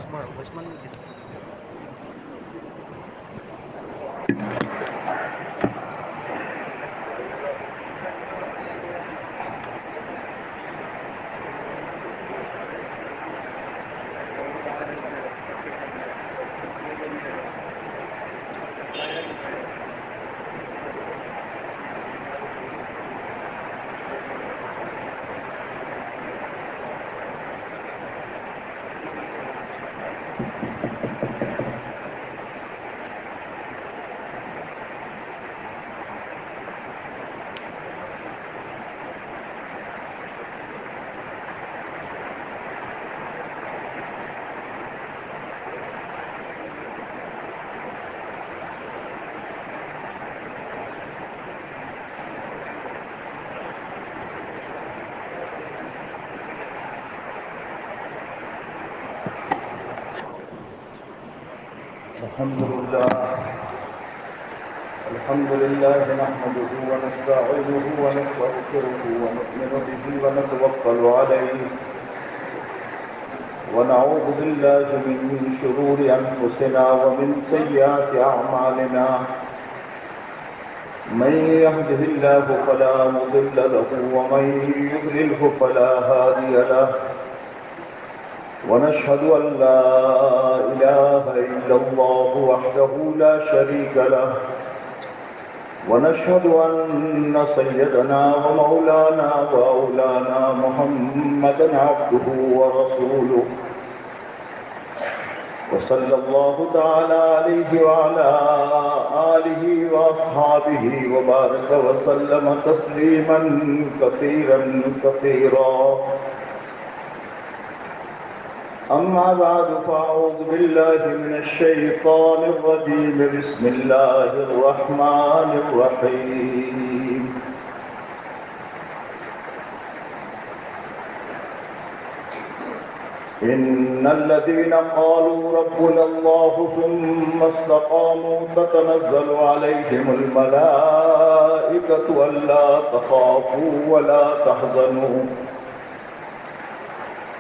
which one is it? الحمد لله نحمده ونستعينه ونستغفره ونؤمن به ونتوكل عليه ونعوذ بالله من شرور أنفسنا ومن سيئات أعمالنا من يهده الله فلا مضل له ومن يضلله فلا هادي له ونشهد أن لا إله إلا الله وحده لا شريك له ونشهد أن سيدنا ومولانا وأولانا محمدا عبده ورسوله وصلى الله تعالى عليه وعلى آله وأصحابه وبارك وسلم تسليما كثيرا كثيرا أما بعد فأعوذ بالله من الشيطان الرجيم بسم الله الرحمن الرحيم إن الذين قالوا ربنا الله ثم استقاموا تتنزل عليهم الملائكة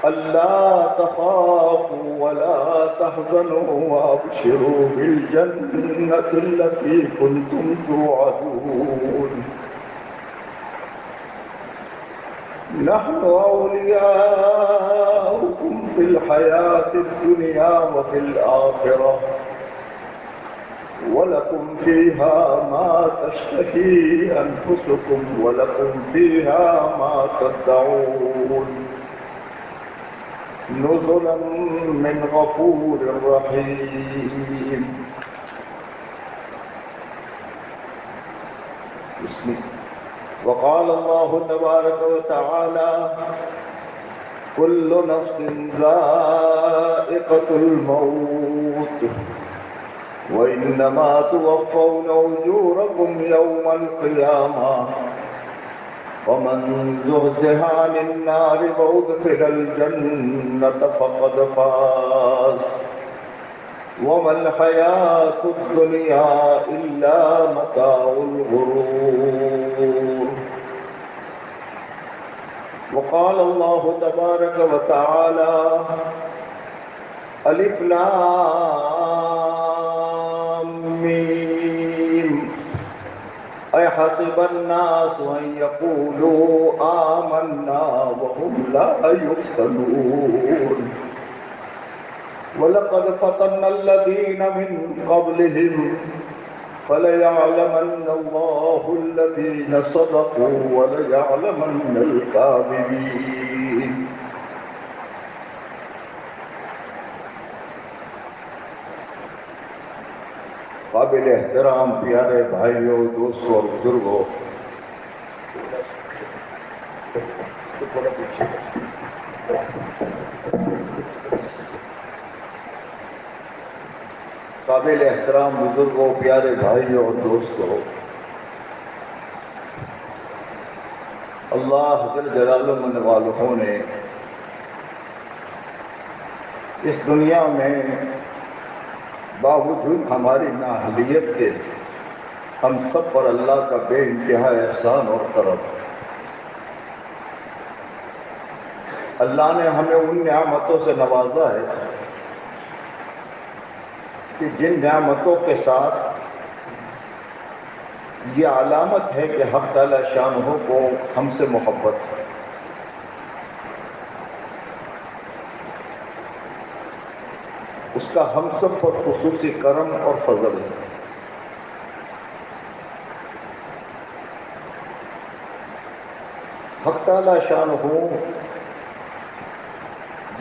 ألا تخافوا ولا تحزنوا وابشروا بالجنة التي كنتم توعدون نحن أولياؤكم في الحياة الدنيا وفي الآخرة ولكم فيها ما تشتهي أنفسكم ولكم فيها ما تدعون نزلا من غفور رحيم وقال الله تبارك وتعالى كل نفس ذائقة الموت وإنما توفون أجوركم يوم القيامة ومن زحزح عن النار وأدخل الجنة فقد فاز وما الحياة الدنيا إلا متاع الغرور وقال الله تبارك وتعالى ألف لام ميم أيحسب الناس أن يقولوا آمنا وهم لا يفتنون ولقد فتنا الذين من قبلهم فليعلمن الله الذين صدقوا وليعلمن الكاذبين قابل احترام پیارے بھائیوں دوستوں اور بزرگوں قابل احترام بزرگوں پیارے بھائیوں اور دوستوں اللہ جل جلالہ والہ نے اس دنیا میں باوجود ہماری نااہلیت کے ہم سب پر اللہ کا بے انتہا احسان اور کرم اللہ نے ہمیں ان نعمتوں سے نوازا ہے کہ جن نعمتوں کے ساتھ یہ علامت ہے کہ حق تعالی شانہ کو ہم سے محبت ہے، اس کا ہم سب پر خصوصی کرم اور فضل ہے۔ حق تعالی شانہ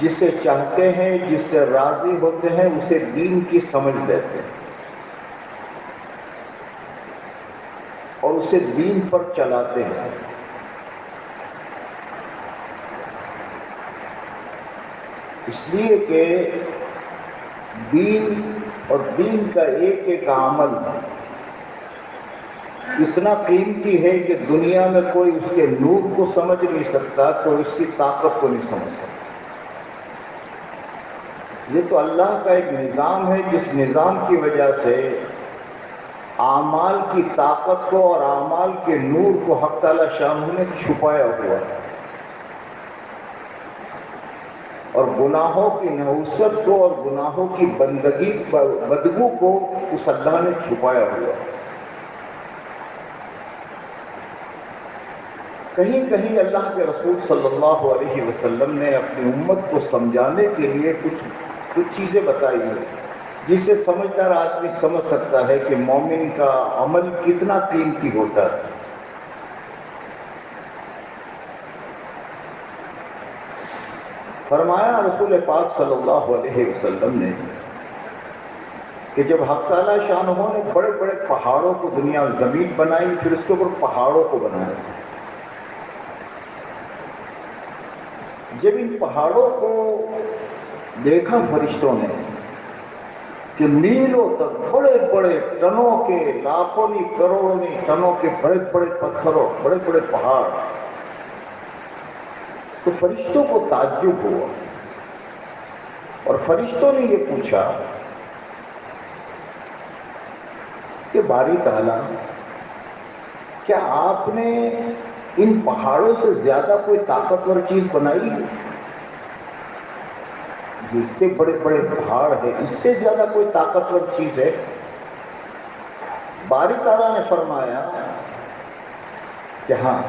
جسے چاہتے ہیں، جس سے راضی ہوتے ہیں، اسے دین کی سمجھ دیتے ہیں اور اسے دین پر چلاتے ہیں۔ اس لیے کہ دین اور دین کا ایک ایک عمل اتنا قیمتی ہے کہ دنیا میں کوئی اس کے نور کو سمجھ نہیں سکتا، کوئی اس کی طاقت کو نہیں سمجھ سکتا۔ یہ تو اللہ کا ایک نظام ہے جس نظام کی وجہ سے اعمال کی طاقت کو اور اعمال کے نور کو حق تعالی شانہ نے چھپایا ہوا ہے، اور گناہوں کی نحوست کو اور گناہوں کی بندگی بدبو کو اس اللہ نے چھپایا ہوا ہے۔ کہیں کہیں اللہ کے رسول صلی اللہ علیہ وسلم نے اپنی امت کو سمجھانے کے لیے کچھ چیزیں بتائی ہیں جس سے سمجھدار آدمی سمجھ سکتا ہے کہ مومن کا عمل کتنا قیمتی ہوتا ہے۔ فرمایا رسول پاک صلی اللہ علیہ وسلم نے کہ جب حق تعالی شانہ نے بڑے بڑے پہاڑوں کو دنیا زمین بنائی، پھر اس کے اوپر پہاڑوں کو بنایا، جب ان پہاڑوں کو دیکھا فرشتوں نے کہ میلوں تک بڑے بڑے ٹنوں کے، لاکھوں نہیں کروڑوں نہیں ٹنوں کے بڑے بڑے پتھروں، بڑے بڑے پہاڑ، تو فرشتوں کو تعجب ہوا اور فرشتوں نے یہ پوچھا کہ باری تعالیٰ، کیا آپ نے ان پہاڑوں سے زیادہ کوئی طاقتور چیز بنائی ہے؟ اتنے بڑے بڑے پہاڑ ہیں، اس سے زیادہ کوئی طاقتور چیز ہے؟ باری تعالیٰ نے فرمایا کہ ہاں،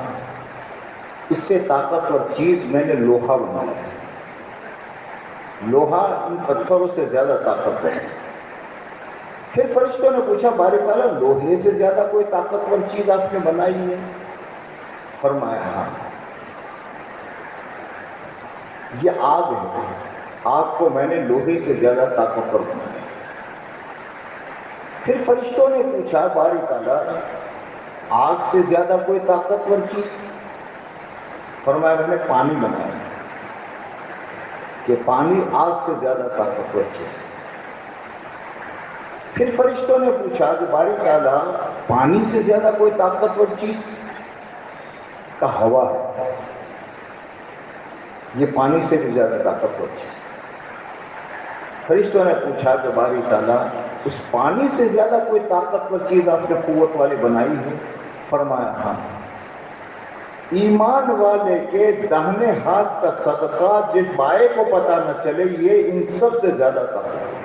اس سے طاقتور چیز میں نے لوہا بنایا ہے، لوہا ان پتھروں سے زیادہ طاقتور ہے۔ پھر فرشتوں نے پوچھا باری تعالیٰ، لوہے سے زیادہ کوئی طاقتور چیز آپ نے بنائی ہے؟ فرمایا ہاں، یہ آگ ہے، آگ کو میں نے لوہے سے زیادہ طاقتور بنایا۔ پھر فرشتوں نے پوچھا باری تعالیٰ، آگ سے زیادہ کوئی طاقتور چیز؟ فرمایا میں نے پانی بنایا کہ پانی آگ سے زیادہ طاقتور چیز۔ پھر فرشتوں نے پوچھا کہ باری تعالیٰ، پانی سے زیادہ کوئی طاقتور چیز؟ کا ہوا ہے، یہ پانی سے بھی زیادہ طاقتور چیز۔ فرشتوں نے پوچھا کہ باری تعالیٰ، اس پانی سے زیادہ کوئی طاقتور چیز آپ نے قوت والی بنائی ہے؟ فرمایا ہاں، ایمان والے کے داہنے ہاتھ کا صدقہ جس بائیں کو پتہ نہ چلے، یہ ان سب سے زیادہ طاقتور۔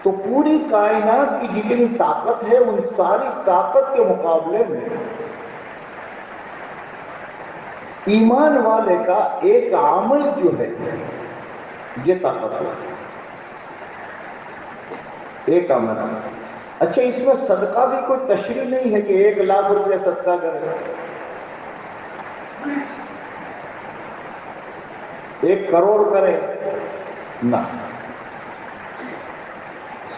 تو پوری کائنات کی جتنی طاقت ہے، ان ساری طاقت کے مقابلے میں ایمان والے کا ایک عمل جو ہے یہ طاقتور ہے، ایک عمل۔ اچھا، اس میں صدقہ بھی کوئی تشریح نہیں ہے کہ 1,00,000 روپے صدقہ کرے، 1 کروڑ کرے، نہ۔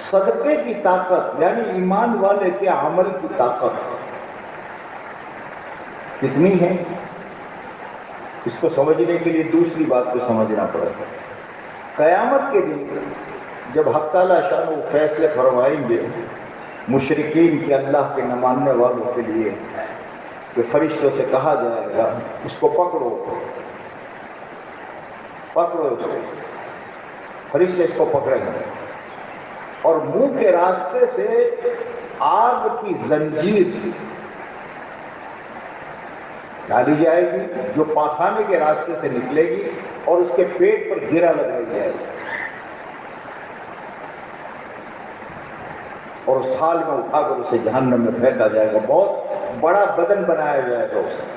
صدقے کی طاقت یعنی ایمان والے کے عمل کی طاقت کتنی ہے، اس کو سمجھنے کے لیے دوسری بات کو سمجھنا پڑے گا۔ قیامت کے دن جب حق تعالی شان وہ فیصلے فرمائیں گے مشرکین کے، اللہ کے نہ ماننے والوں کے لیے، کہ فرشتوں سے کہا جائے گا اس کو پکڑو، پکڑو اس کو۔ فرشتے اس کو پکڑیں گے اور منہ کے راستے سے آگ کی زنجیر ڈالی جائے گی جو پاخانے کے راستے سے نکلے گی اور اس کے پیٹ پر گرا لگائی جائے گی۔ اور اس حال میں اٹھا کر اسے جہنم میں پھینکا جائے گا، بہت بڑا بدن بنایا جائے گا اسے۔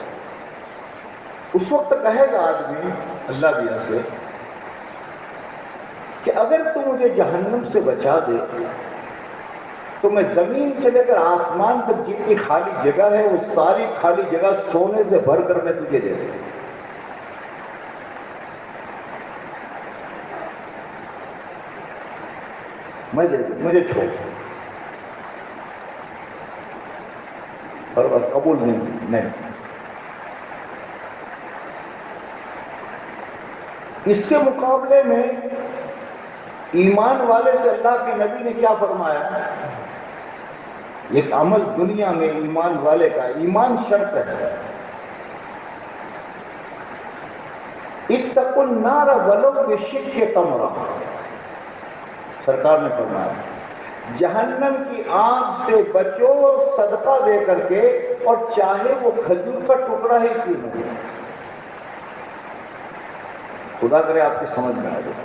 اس وقت کہے گا آدمی اللہ بھی سے کہ اگر تو مجھے جہنم سے بچا دے تو میں زمین سے لے کر آسمان تک جتنی خالی جگہ ہے وہ ساری خالی جگہ سونے سے بھر کر میں تجھے دے دوں۔ میں دے دوں، مجھے چھوڑ۔ اور قبول نہیں۔ اس کے مقابلے میں ایمان والے سے اللہ کے نبی نے کیا فرمایا؟ ایک عمل دنیا میں ایمان والے کا، ایمان شرط ہے، اتقوا النار ولو بشق تمرہ، سرکار نے فرمایا جہنم کی آگ سے بچو صدقہ دے کر کے، اور چاہے وہ کھجور کا ٹکڑا ہی کیوں نہ ہو۔ خدا کرے آپ کی سمجھ میں آ جائے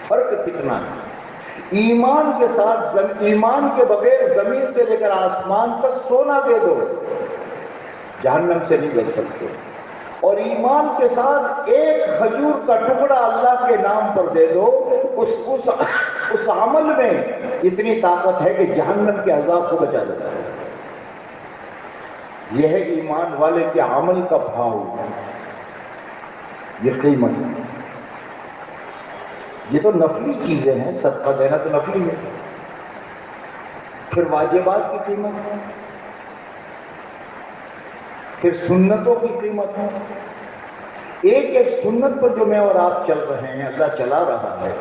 فرق کتنا ہے۔ ایمان کے ساتھ، ایمان کے بغیر زمین سے لے کر آسمان تک سونا دے دو، جہنم سے نہیں بچ سکتے، اور ایمان کے ساتھ ایک کھجور کا ٹکڑا اللہ کے نام پر دے دو، اس عمل میں اتنی طاقت ہے کہ جہنم کے عذاب کو بچا دیتا ہے۔ یہ ہے ایمان والے کے عمل کا بھاؤ، یہ قیمت ہے۔ یہ تو نفلی چیزیں ہیں، صدقہ دینا تو نفلی ہے، پھر واجبات کی قیمت ہے، پھر سنتوں کی قیمت ہے۔ ایک ایک سنت پر جو میں اور آپ چل رہے ہیں، اللہ چلا رہا ہے،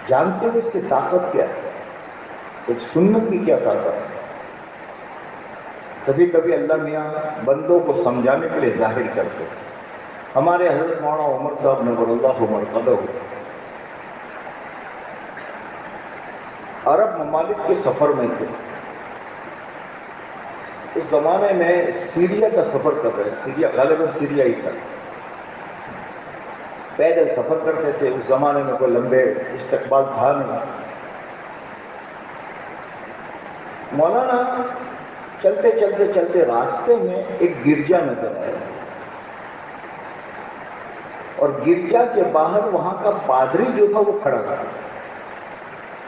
جانتے ہو اس کی طاقت کیا ہے؟ ایک سنت کی کیا طاقت ہے؟ کبھی کبھی اللہ میاں بندوں کو سمجھانے کے لیے ظاہر کرتے ہیں۔ ہمارے حضرت مولانا عمر صاحب نور اللہ مرقدہ عرب ممالک کے سفر میں تھے۔ اس زمانے میں سیریا کا سفر کر رہے، سیریا غالباً سیریا ہی تھا، پیدل سفر کرتے تھے۔ اس زمانے میں کوئی لمبے استقبال تھا نہیں۔ مولانا چلتے چلتے چلتے راستے میں ایک گرجا نظر آیا، اور گرجا کے باہر وہاں کا پادری جو تھا وہ کھڑا تھا،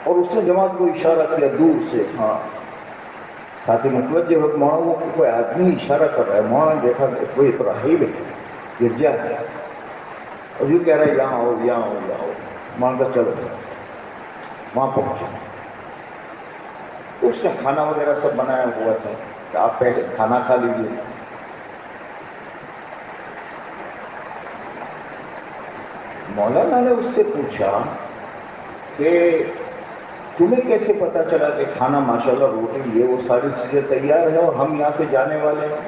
اور اس نے جماعت کو اشارہ کیا دور سے، ہاں ساتھی متوجہ ہو، مولانا وہ کوئی آدمی اشارہ کر رہا ہے۔ مولانا نے دیکھا کہ کوئی راہب ہے، گرجا ہے، اور یوں کہہ رہا ہے یہاں آؤ یہاں آؤ یہاں آؤ۔ مولانا کا چلو، وہاں پہنچے۔ اس نے کھانا وغیرہ سب بنایا ہوا تھا کہ آپ پہلے کھانا کھا لیجیے۔ مولانا نے اس سے پوچھا کہ تمہیں کیسے پتا چلا کہ کھانا ماشاءاللہ روٹی یہ وہ ساری چیزیں تیار ہیں اور ہم یہاں سے جانے والے ہیں؟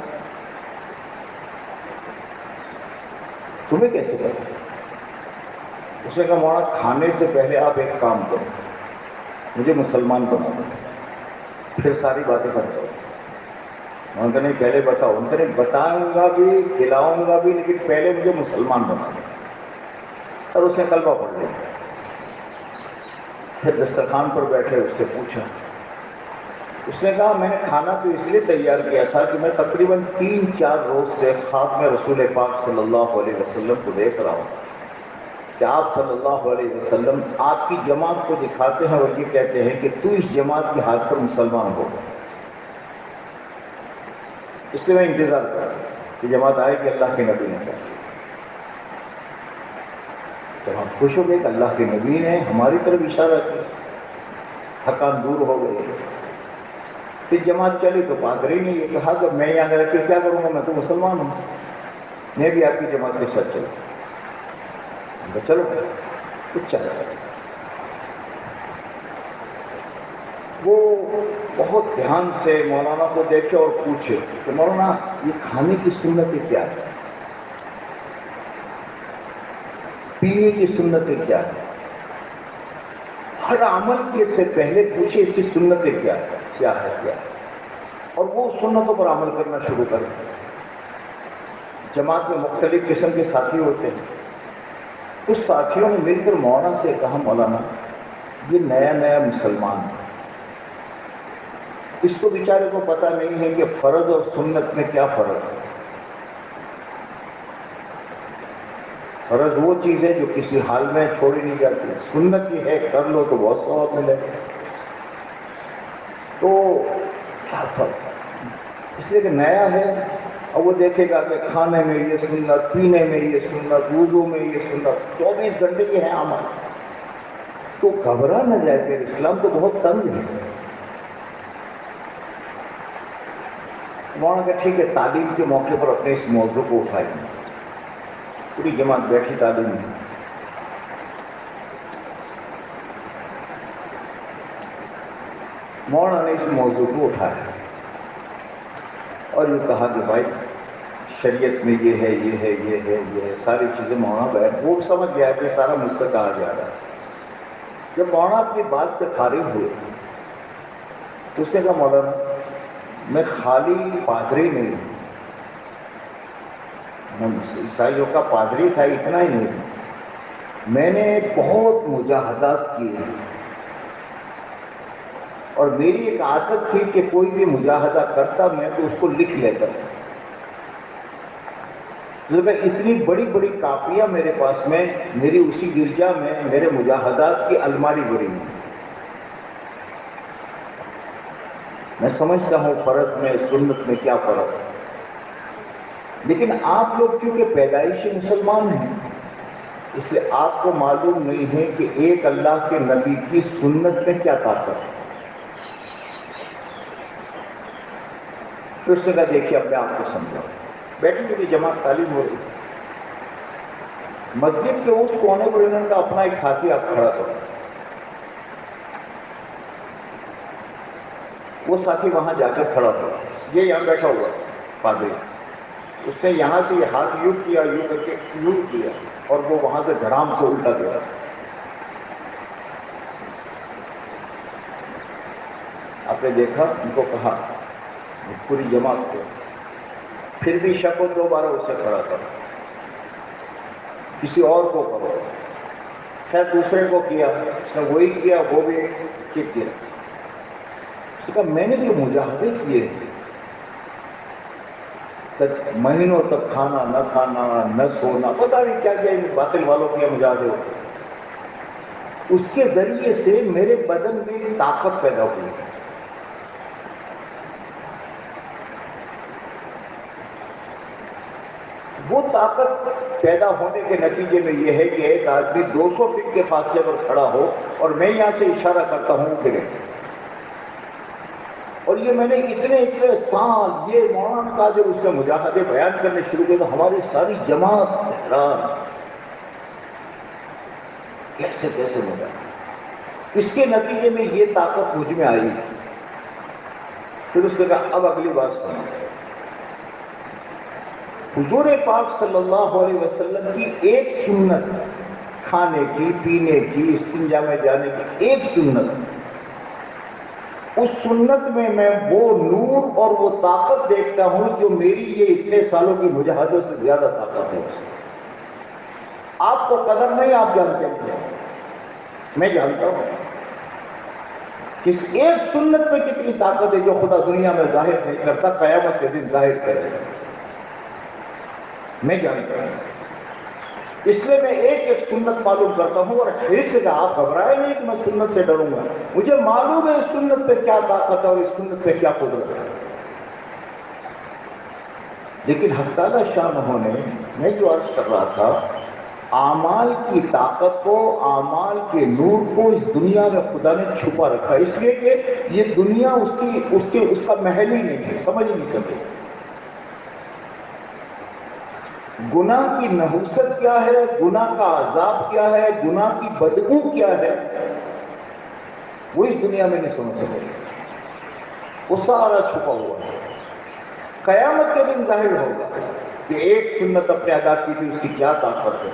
تمہیں کیسے پتا؟ اس نے کہا مولانا کھانے سے پہلے آپ ایک کام کرو، مجھے مسلمان بنا دو، پھر ساری باتیں کرتا ہوں۔ ان کا نہیں پہلے بتاؤ، ان کا نہیں بتاؤں گا بھی کھلاؤں گا بھی، لیکن پہلے مجھے مسلمان بنا دو۔ اور اس نے کلمہ پڑھ لیا۔ پھر دسترخوان پر بیٹھے اس سے پوچھا، اس نے کہا میں نے کھانا تو اس لیے تیار کیا تھا کہ میں تقریباً 3-4 روز سے خواب میں رسول پاک صلی اللہ علیہ وسلم کو دیکھ رہا ہوں کہ آپ صلی اللہ علیہ وسلم آپ کی جماعت کو دکھاتے ہیں اور یہ کہتے ہیں کہ تو اس جماعت کے ہاتھ پر مسلمان ہو۔ اس لیے میں انتظار کر رہا ہوں کہ جماعت آئے کہ اللہ کے نبی نے کہا۔ تو ہم خوش ہو گئے کہ اللہ کے نبی نے ہماری طرف اشارہ کیا، تھکان دور ہو گئی۔ پھر جماعت چلی تو پادری نے یہ کہا کہ میں یہاں رہ کے کیا کروں گا، میں تو مسلمان ہوں، میں بھی آپ کی جماعت کے ساتھ چلوں۔ چلو کچھ چلا۔ وہ بہت دھیان سے مولانا کو دیکھے اور پوچھے کہ مولانا یہ کھانے کی سنتیں کیا ہے، پینے کی سنتیں کیا ہے؟ ہر عمل کے سے پہلے پوچھے اس کی سنتیں کیا ہے، کیا ہے کیا ہے، اور وہ سنتوں پر عمل کرنا شروع کر دیا۔ جماعت میں مختلف قسم کے ساتھی ہوتے ہیں، کچھ ساتھیوں نے مل کر مولانا سے کہا مولانا یہ نیا نیا مسلمان ہے، اس کو بیچارے کو پتہ نہیں ہے کہ فرض اور سنت میں کیا فرق ہے۔ فرض وہ چیز ہے جو کسی حال میں چھوڑی نہیں جاتی، سنت یہ ہے کر لو تو بہت ثواب ملے گا۔ تو کیا فرق ہے؟ اس لیے کہ نیا ہے، اور وہ دیکھے گا کہ کھانے میں یہ سنت، پینے میں یہ سنت، وضو میں یہ سنت، 24 گھنٹے کے ہیں عمل، تو گھبرا نہ جائے کہ اسلام تو بہت تنگ ہے۔ مولانا کہ ٹھیک ہے، تعلیم کے موقع پر اپنے اس موضوع کو اٹھائیں گے، پوری جماعت بیٹھی تعلیم میں۔ مولانا نے اس موضوع کو اٹھایا اور یہ کہا کہ بھائی شریعت میں یہ ہے، یہ ہے، یہ ہے، یہ ہے، ساری چیزیں مولانا بیٹھ، وہ سمجھ گیا کہ سارا مجھ سے کہا جا رہا ہے۔ جب مولانا اپنی بات سے فارغ ہوئے تو اس نے کہا مولانا میں خالی پادری نہیں ہوں، عیسائیوں کا پادری تھا اتنا ہی نہیں، میں نے بہت مجاہدات کیے، اور میری ایک عادت تھی کہ کوئی بھی مجاہدہ کرتا میں تو اس کو لکھ لیتا ہوں۔ اتنی بڑی بڑی کاپیاں میرے پاس میں، میری اسی گرجا میں میرے مجاہدات کی الماری بڑی ہے۔ میں سمجھتا ہوں فرض میں سنت میں کیا فرق ہے، لیکن آپ لوگ چونکہ پیدائشی مسلمان ہیں، اس لیے آپ کو معلوم نہیں ہے کہ ایک اللہ کے نبی کی سنت میں کیا طاقت ہے۔ پھر سے دیکھیے اپنے آپ کو سمجھا، بیٹھی میری جماعت تعلیم ہو رہی، مسجد کے اس کونے پر انہوں کا اپنا ایک ساتھی آپ کھڑا تھا، وہ ساتھی وہاں جا کے کھڑا ہوا، یہ یہاں بیٹھا ہوا پادری، اس نے یہاں سے یہ ہاتھ یوں کیا، یوں کر کے یوں کیا، اور وہ وہاں سے دھڑام سے الٹا گیا۔ آپ نے دیکھا، ان کو کہا پوری جماعت کو، پھر بھی شک و دوبارہ اسے کھڑا کرو، کسی اور کو کرو، خیر دوسرے کو کیا، اس نے وہی کیا، وہ بھی ٹھیک کیا۔ اس نے کہا میں نے جو مجاہدے کیے مہینوں تک کھانا نہ کھانا، نہ سونا، پتہ نہیں کیا کیا باطل والوں کے مجاہدے ہوتے، اس کے ذریعے سے میرے بدن میں طاقت پیدا ہوئی۔ وہ طاقت پیدا ہونے کے نتیجے میں یہ ہے کہ ایک آدمی 200 فٹ کے فاصلے پر کھڑا ہو اور میں یہاں سے اشارہ کرتا ہوں کہ اور یہ میں نے اتنے سال یہ مولانا کا جو اس نے مجاہدے بیان کرنے شروع کیے تو ہماری ساری جماعت حیران، کیسے کیسے مجاہدے، اس کے نتیجے میں یہ طاقت مجھ میں آئی۔ پھر اس نے کہا اب اگلی بات سنو، حضور پاک صلی اللہ علیہ وسلم کی ایک سنت، کھانے کی، پینے کی، استنجا میں جانے کی ایک سنت، اس سنت میں میں وہ نور اور وہ طاقت دیکھتا ہوں جو میری یہ اتنے سالوں کی مجاہدوں سے زیادہ طاقت ہے۔ آپ کو قدر نہیں، آپ جانتے ہیں، میں جانتا ہوں کہ اس ایک سنت میں کتنی طاقت ہے جو خدا دنیا میں ظاہر نہیں کرتا، قیامت کے دن ظاہر کرے گا، میں جانتا ہوں۔ اس لیے میں ایک ایک سنت معلوم کرتا ہوں، اور پھر سے آپ گھبرائے نہیں کہ میں سنت سے ڈروں گا، مجھے معلوم ہے اس سنت پہ کیا طاقت ہے اور اس سنت پہ کیا قدرت ہے۔ لیکن حق تعالیٰ شان ہونے، میں جو عرض کر رہا تھا، اعمال کی طاقت کو، اعمال کے نور کو اس دنیا میں خدا نے چھپا رکھا، اس لیے کہ یہ دنیا اس کا محل ہی نہیں ہے، سمجھ نہیں سکے۔ گناہ کی نحوست کیا ہے، گناہ کا عذاب کیا ہے، گناہ کی بدبو کیا ہے، وہ اس دنیا میں نہیں سمجھ سکے، وہ سارا چھپا ہوا ہے۔ قیامت کے دن ظاہر ہوگا کہ ایک سنت اپنے ادا کی تھی، اس کی کیا طاقت ہے،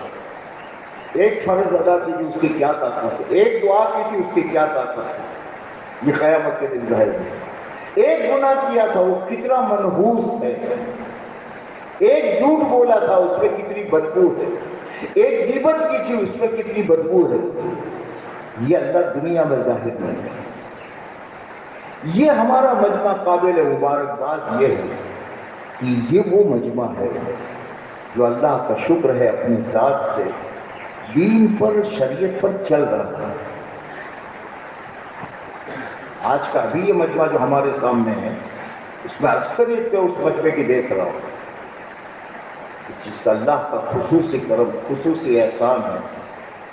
ایک فرض ادا کی تھی، اس کی کیا طاقت ہے، ایک دعا کی تھی، اس کی کیا طاقت ہے، یہ قیامت کے دن ظاہر ہوگا۔ ایک گناہ کیا تھا وہ کتنا منحوس ہے، ایک جھوٹ بولا تھا اس میں کتنی بدبو ہے، ایک غیبت کی تھی اس میں کتنی بدبو ہے، یہ اللہ دنیا میں ظاہر نہیں ہے۔ یہ ہمارا مجمع قابل مبارکباد یہ ہے کہ یہ وہ مجمع ہے جو اللہ کا شکر ہے اپنی ذات سے دین پر، شریعت پر چل رہا ہے۔ آج کا ابھی یہ مجمع جو ہمارے سامنے ہے، اس میں اکثریت پہ اس مجمع کی دیکھ رہا ہوں، جس کا اللہ کا خصوصی کرم، خصوصی احسان ہے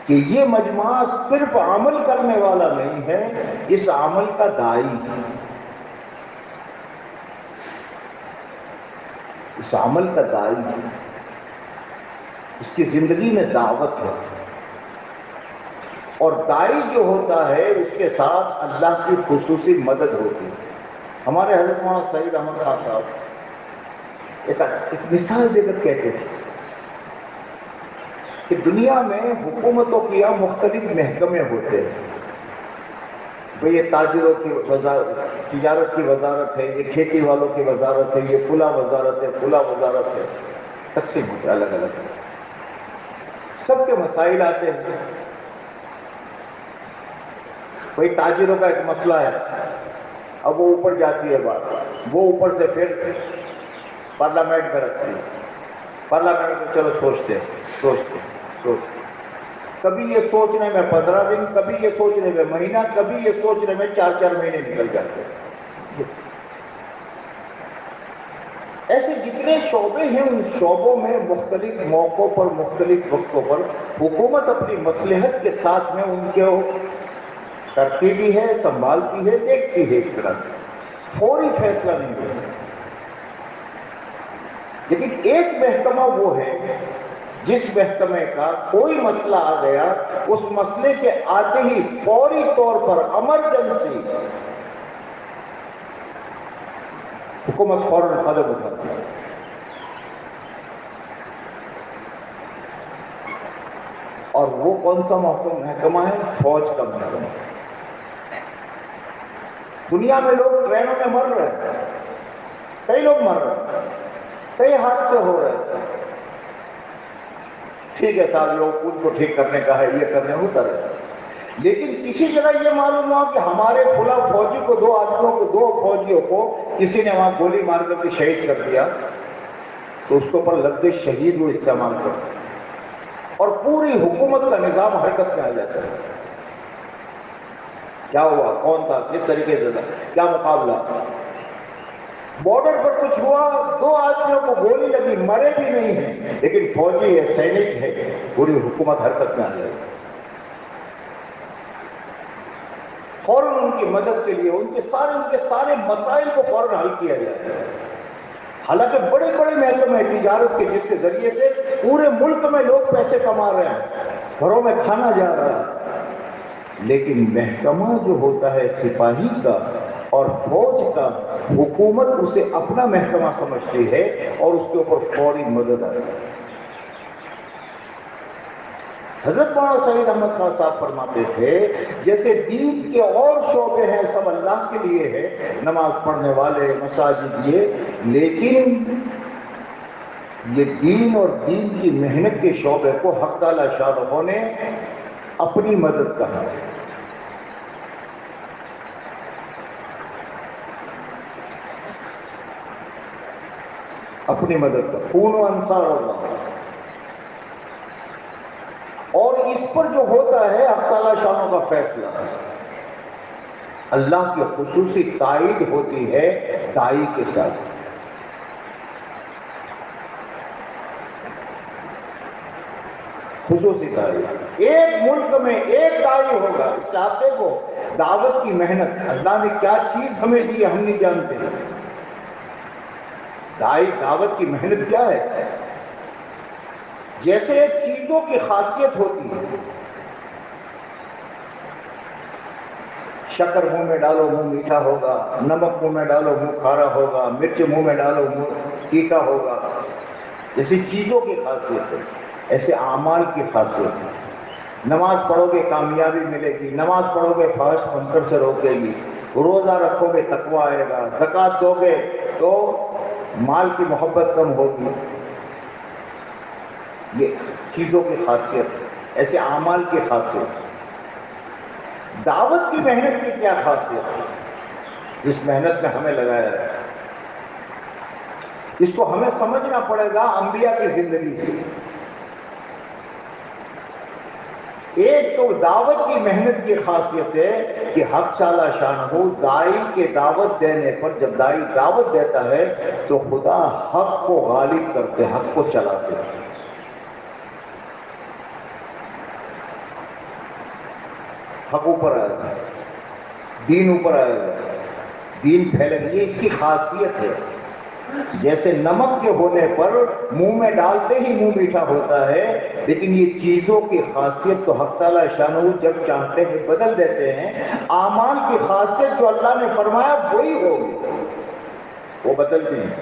کہ یہ مجمع صرف عمل کرنے والا نہیں ہے، اس عمل کا داعی ہے، اس عمل کا داعی ہے، اس کی زندگی میں دعوت ہے، اور داعی جو ہوتا ہے اس کے ساتھ اللہ کی خصوصی مدد ہوتی ہے۔ ہمارے حضرت مولانا سعید احمد خان صاحب ایک مثال دے کر کہتے تھے کہ دنیا میں حکومتوں کے یہاں مختلف محکمے ہوتے ہیں، بھئی یہ تاجروں کی تجارت کی وزارت ہے، یہ کھیتی والوں کی وزارت ہے، یہ فلاں وزارت ہے، فلاں وزارت ہے، تقسیم ہوتے الگ الگ، سب کے مسائل آتے ہیں۔ بھئی تاجروں کا ایک مسئلہ ہے، اب وہ اوپر جاتی ہے بات، وہ اوپر سے پھر پارلیمنٹ میں رکھتی ہے، پارلیمنٹ میں چلو سوچتے کبھی یہ سوچنے میں 15 دن، کبھی یہ سوچنے میں مہینہ، کبھی یہ سوچنے میں 4 مہینے نکل جاتے ہیں۔ ایسے جتنے شعبے ہیں ان شعبوں میں مختلف موقعوں پر، مختلف وقتوں پر حکومت اپنی مصلحت کے ساتھ میں ان کو کرتی بھی ہے، سنبھالتی ہے، دیکھتی ہے، ایک طرح سے فوری فیصلہ نہیں ہوتا۔ لیکن ایک محکمہ وہ ہے جس محکمے کا کوئی مسئلہ آ گیا، اس مسئلے کے آتے ہی فوری طور پر ایمرجنسی حکومت فوراً قدم اٹھاتی ہے۔ اور وہ کون سا محکمہ ہے؟ فوج کا محکمہ۔ دنیا میں لوگ ٹرینوں میں مر رہے ہیں، کئی لوگ مر رہے ہیں، کئی حادثے ہو رہے ہیں، ٹھیک ہے صاحب لوگ پل کو ٹھیک کرنے کا ہے، یہ کرنے ہوتا رہتا ہے، لیکن کسی جگہ یہ معلوم ہوا کہ ہمارے فلاں فوجی کو، 2 آدمیوں کو، 2 فوجیوں کو کسی نے وہاں گولی مار کر کے شہید کر دیا، تو اس کے اوپر لفظ شہید وہ استعمال کرتے ہیں اور پوری حکومت کا نظام حرکت میں آ جاتا ہے۔ کیا ہوا؟ کون تھا؟ کس طریقے سے تھا؟ کیا مقابلہ؟ بارڈر پر کچھ ہوا، 2 آدمیوں کو گولی لگی، مرے بھی نہیں ہیں، لیکن فوجی ہے، سینک ہے، پوری حکومت حرکت میں آ جائے گی، فوراً ان کی مدد کے لیے ان کے سارے مسائل کو فوراً حل کیا جائے گا۔ حالانکہ بڑے بڑے محکمے تجارت کے جس کے ذریعے سے پورے ملک میں لوگ پیسے کما رہے ہیں، گھروں میں کھانا جا رہا ہے، لیکن محکمہ جو ہوتا ہے سپاہی کا اور فوج کا، حکومت اسے اپنا محکمہ سمجھتی ہے اور اس کے اوپر فوری مدد آتی ہے۔ حضرت مولانا سعید احمد خان صاحب فرماتے تھے جیسے دین کے اور شعبے ہیں سب اللہ کے لیے ہے، نماز پڑھنے والے، مساجد، لیکن یہ دین اور دین کی محنت کے شعبے کو حق تعالی شاہ نے اپنی مدد کہا ہے۔ اپنی مدد کا کونوا انصار اللہ، اور اس پر جو ہوتا ہے حق تعالی شانوں کا فیصلہ، اللہ کی خصوصی تائید ہوتی ہے دائی کے ساتھ۔ خصوصی تائید، ایک ملک میں ایک دائی ہوگا، آپ دیکھو دعوت کی محنت، اللہ نے کیا چیز ہمیں دی ہم نہیں جانتے، دعوت کی محنت کیا ہے؟ جیسے چیزوں کی خاصیت ہوتی ہے، شکر منہ میں ڈالو منہ میٹھا ہوگا، نمک منہ میں ڈالو منہ کھارا ہوگا، مرچ منہ میں ڈالو منہ تیکھا ہوگا، جیسے چیزوں کی خاصیت ہے ایسے اعمال کی خاصیت ہے۔ نماز پڑھو گے کامیابی ملے گی، نماز پڑھو گے فحش منکر سے روکے گی، روزہ رکھو گے تقویٰ آئے گا، زکوٰۃ دو گے تو مال کی محبت کم ہوگی۔ یہ چیزوں کی خاصیت ہے، ایسے اعمال کی خاصیت ہے۔ دعوت کی محنت کی کیا خاصیت ہے؟ جس محنت میں ہمیں لگایا ہے اس کو ہمیں سمجھنا پڑے گا انبیاء کی زندگی سے۔ ایک تو دعوت کی محنت کی خاصیت ہے کہ حق تعالی شانہ داعی کے دعوت دینے پر جب داعی دعوت دیتا ہے تو خدا حق کو غالب کرتے، حق کو چلاتے، حق اوپر آئے گا، دین اوپر آئے گا، دین پھیلے گا۔ یہ اس کی خاصیت ہے۔ جیسے نمک کے ہونے پر منہ میں ڈالتے ہی منہ میٹھا ہوتا ہے، لیکن یہ چیزوں کی خاصیت تو حق تعالی شانہ جب چاہتے ہیں بدل دیتے ہیں۔ اعمال کی خاصیت جو اللہ نے فرمایا وہی ہوگی، وہ بدلتے ہیں۔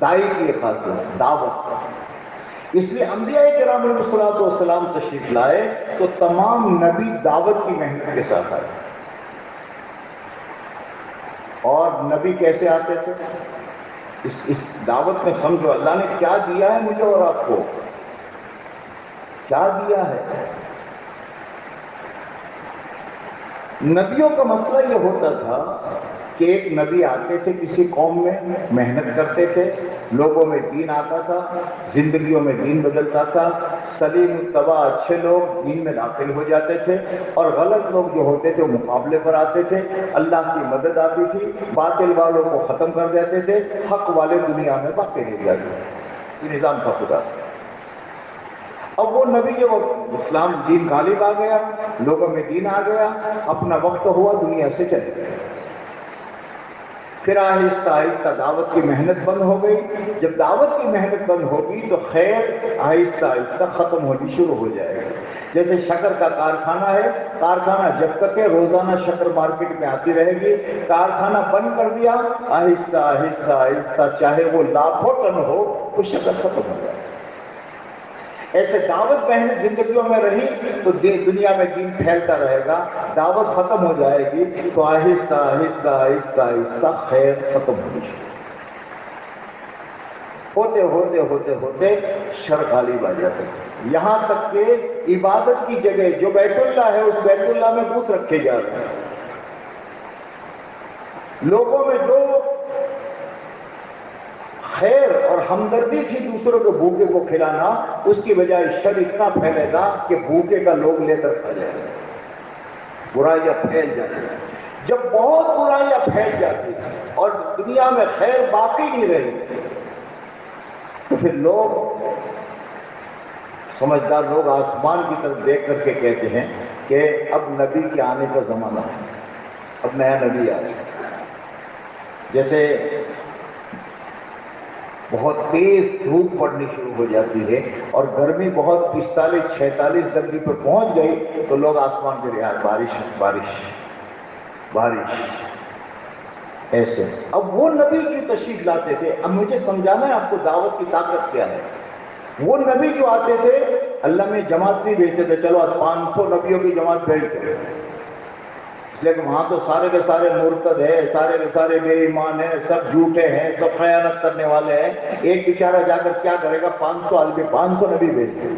داعی کی خاصیت دعوت، اس لیے انبیاء کرام علیہ الصلوۃ والسلام تشریف لائے تو تمام نبی دعوت کی محنت کے ساتھ آئے۔ اور نبی کیسے آتے تھے؟ اس دعوت میں سمجھو اللہ نے کیا دیا ہے مجھے اور آپ کو، کیا دیا ہے۔ نبیوں کا مسئلہ یہ ہوتا تھا کہ ایک نبی آتے تھے کسی قوم میں، محنت کرتے تھے، لوگوں میں دین آتا تھا، زندگیوں میں دین بدلتا تھا، سلیم الطبع اچھے لوگ دین میں داخل ہو جاتے تھے، اور غلط لوگ جو ہوتے تھے وہ مقابلے پر آتے تھے، اللہ کی مدد آتی تھی، باطل والوں کو ختم کر دیتے تھے، حق والے دنیا میں باقی رہ جاتے تھے۔ یہ نظام تھا خدا۔ اب وہ نبی جو اسلام دین غالب آ گیا، لوگوں میں دین آ گیا، اپنا وقت ہوا دنیا سے چلے گئے۔ پھر آہستہ آہستہ دعوت کی محنت بند ہو گئی۔ جب دعوت کی محنت بند ہوگی تو خیر آہستہ آہستہ ختم ہونی شروع ہو جائے گی۔ جیسے شکر کا کارخانہ ہے، کارخانہ جب تک ہے روزانہ شکر مارکیٹ میں آتی رہے گی، کارخانہ بند کر دیا آہستہ آہستہ آہستہ چاہے وہ لاکھوں ٹن ہو وہ شکر ختم ہو جائے گا۔ ایسے دعوت محنت زندگیوں میں رہی تو دنیا میں دین پھیلتا رہے گا، دعوت ختم ہو جائے گی تو آہستہ آہستہ آہستہ آہستہ خیر ختم ہوگی، ہوتے ہوتے ہوتے ہوتے شر غالب آ جاتے ہیں، یہاں تک کہ عبادت کی جگہ جو بیت اللہ ہے اس بیت اللہ میں بت رکھے جا رہے ہیں۔ لوگوں میں جو خیر اور ہمدردی تھی دوسروں کے بھوکے کو کھلانا، اس کی بجائے شر اتنا پھیلے گا کہ بھوکے کا لوگ لے کر کھا جائے گا، برائیاں پھیل جاتی ہیں۔ جب بہت برائیاں پھیل جاتی ہیں اور دنیا میں خیر باقی نہیں رہی تو پھر لوگ سمجھدار لوگ آسمان کی طرف دیکھ کر کے کہتے ہیں کہ اب نبی کے آنے کا زمانہ ہے، اب نیا نبی آ جائے۔ جیسے بہت تیز دھوپ پڑنی شروع ہو جاتی ہے اور گرمی بہت 45-46 درجے پر پہنچ گئی تو لوگ آسمان کے یار بارش بارش بارش ایسے۔ اب وہ نبی کی تشریف لاتے تھے۔ اب مجھے سمجھانا ہے آپ کو دعوت کی طاقت کیا ہے۔ وہ نبی جو آتے تھے اللہ میں جماعت نہیں بھیجتے تھے، چلو آج 500 نبیوں کی جماعت بھیجتے تھے، لیکن وہاں تو سارے کے سارے مرتد ہیں، سارے کے سارے بے ایمان ہیں، سب جھوٹے ہیں، سب خیانت کرنے والے ہیں۔ ایک بیچارہ جا کر کیا کرے گا؟ 500 آدمی 500 نبی بھیجتے۔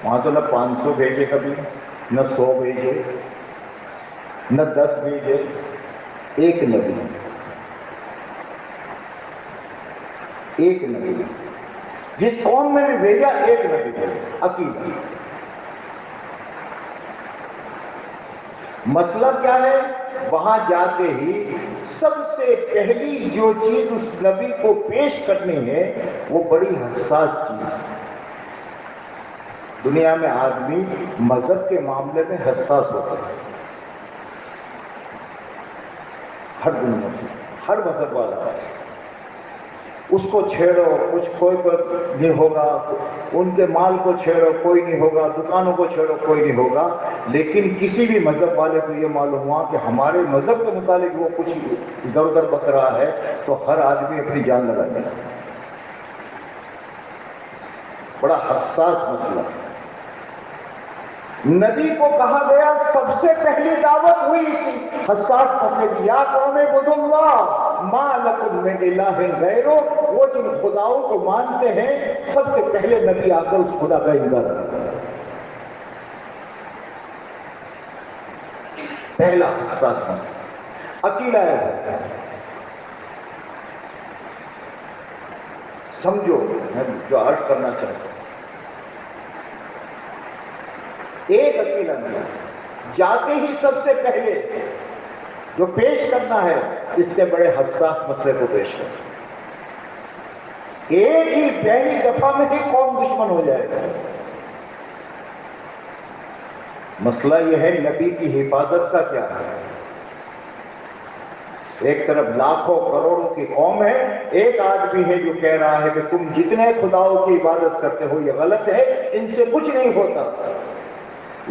وہاں تو نہ 500 بھیجے کبھی، نہ 100 بھیجے، نہ 10 بھیجے، ایک نبی، ایک نبی جس قوم میں بھی بھیجا ایک نبی بھیجا، عقیدہ۔ مسئلہ کیا ہے؟ وہاں جاتے ہی سب سے پہلی جو چیز اس نبی کو پیش کرنی ہے وہ بڑی حساس چیز ہے۔ دنیا میں آدمی مذہب کے معاملے میں حساس ہوتا ہے، ہر دنیا میں ہر مذہب والا ہے، اس کو چھیڑو کچھ کوئی نہیں ہوگا، ان کے مال کو چھیڑو کوئی نہیں ہوگا، دکانوں کو چھیڑو کوئی نہیں ہوگا، لیکن کسی بھی مذہب والے کو یہ معلوم ہوا کہ ہمارے مذہب کے متعلق وہ کچھ ادھر ادھر بک رہا ہے تو ہر آدمی اپنی جان لگا دے گا۔ بڑا حساس مسئلہ۔ نبی کو کہا گیا سب سے پہلی دعوت ہوئی اسی حساس مسئلے کی، یا قوم اعبدوا اللہ ما لکم من الہ غیرہ۔ وہ جن خداؤں کو مانتے ہیں سب سے پہلے نبی آ کر اس خدا کا انکار کرتا ہے۔ پہلا حساس مسئلہ عقیدہ ہے. سمجھو میں جو عرض کرنا چاہتا ہوں. ایک عقیدہ نہیں، جاتے ہی سب سے پہلے جو پیش کرنا ہے اس سے بڑے حساس مسئلے کو پیش کرنا. ایک ہی پہلی دفعہ میں ہی قوم دشمن ہو جائے گا. مسئلہ یہ ہے نبی کی حفاظت کا کیا ہے. ایک طرف لاکھوں کروڑوں کی قوم ہے، ایک آدمی ہے جو کہہ رہا ہے کہ تم جتنے خداؤں کی عبادت کرتے ہو یہ غلط ہے، ان سے کچھ نہیں ہوتا.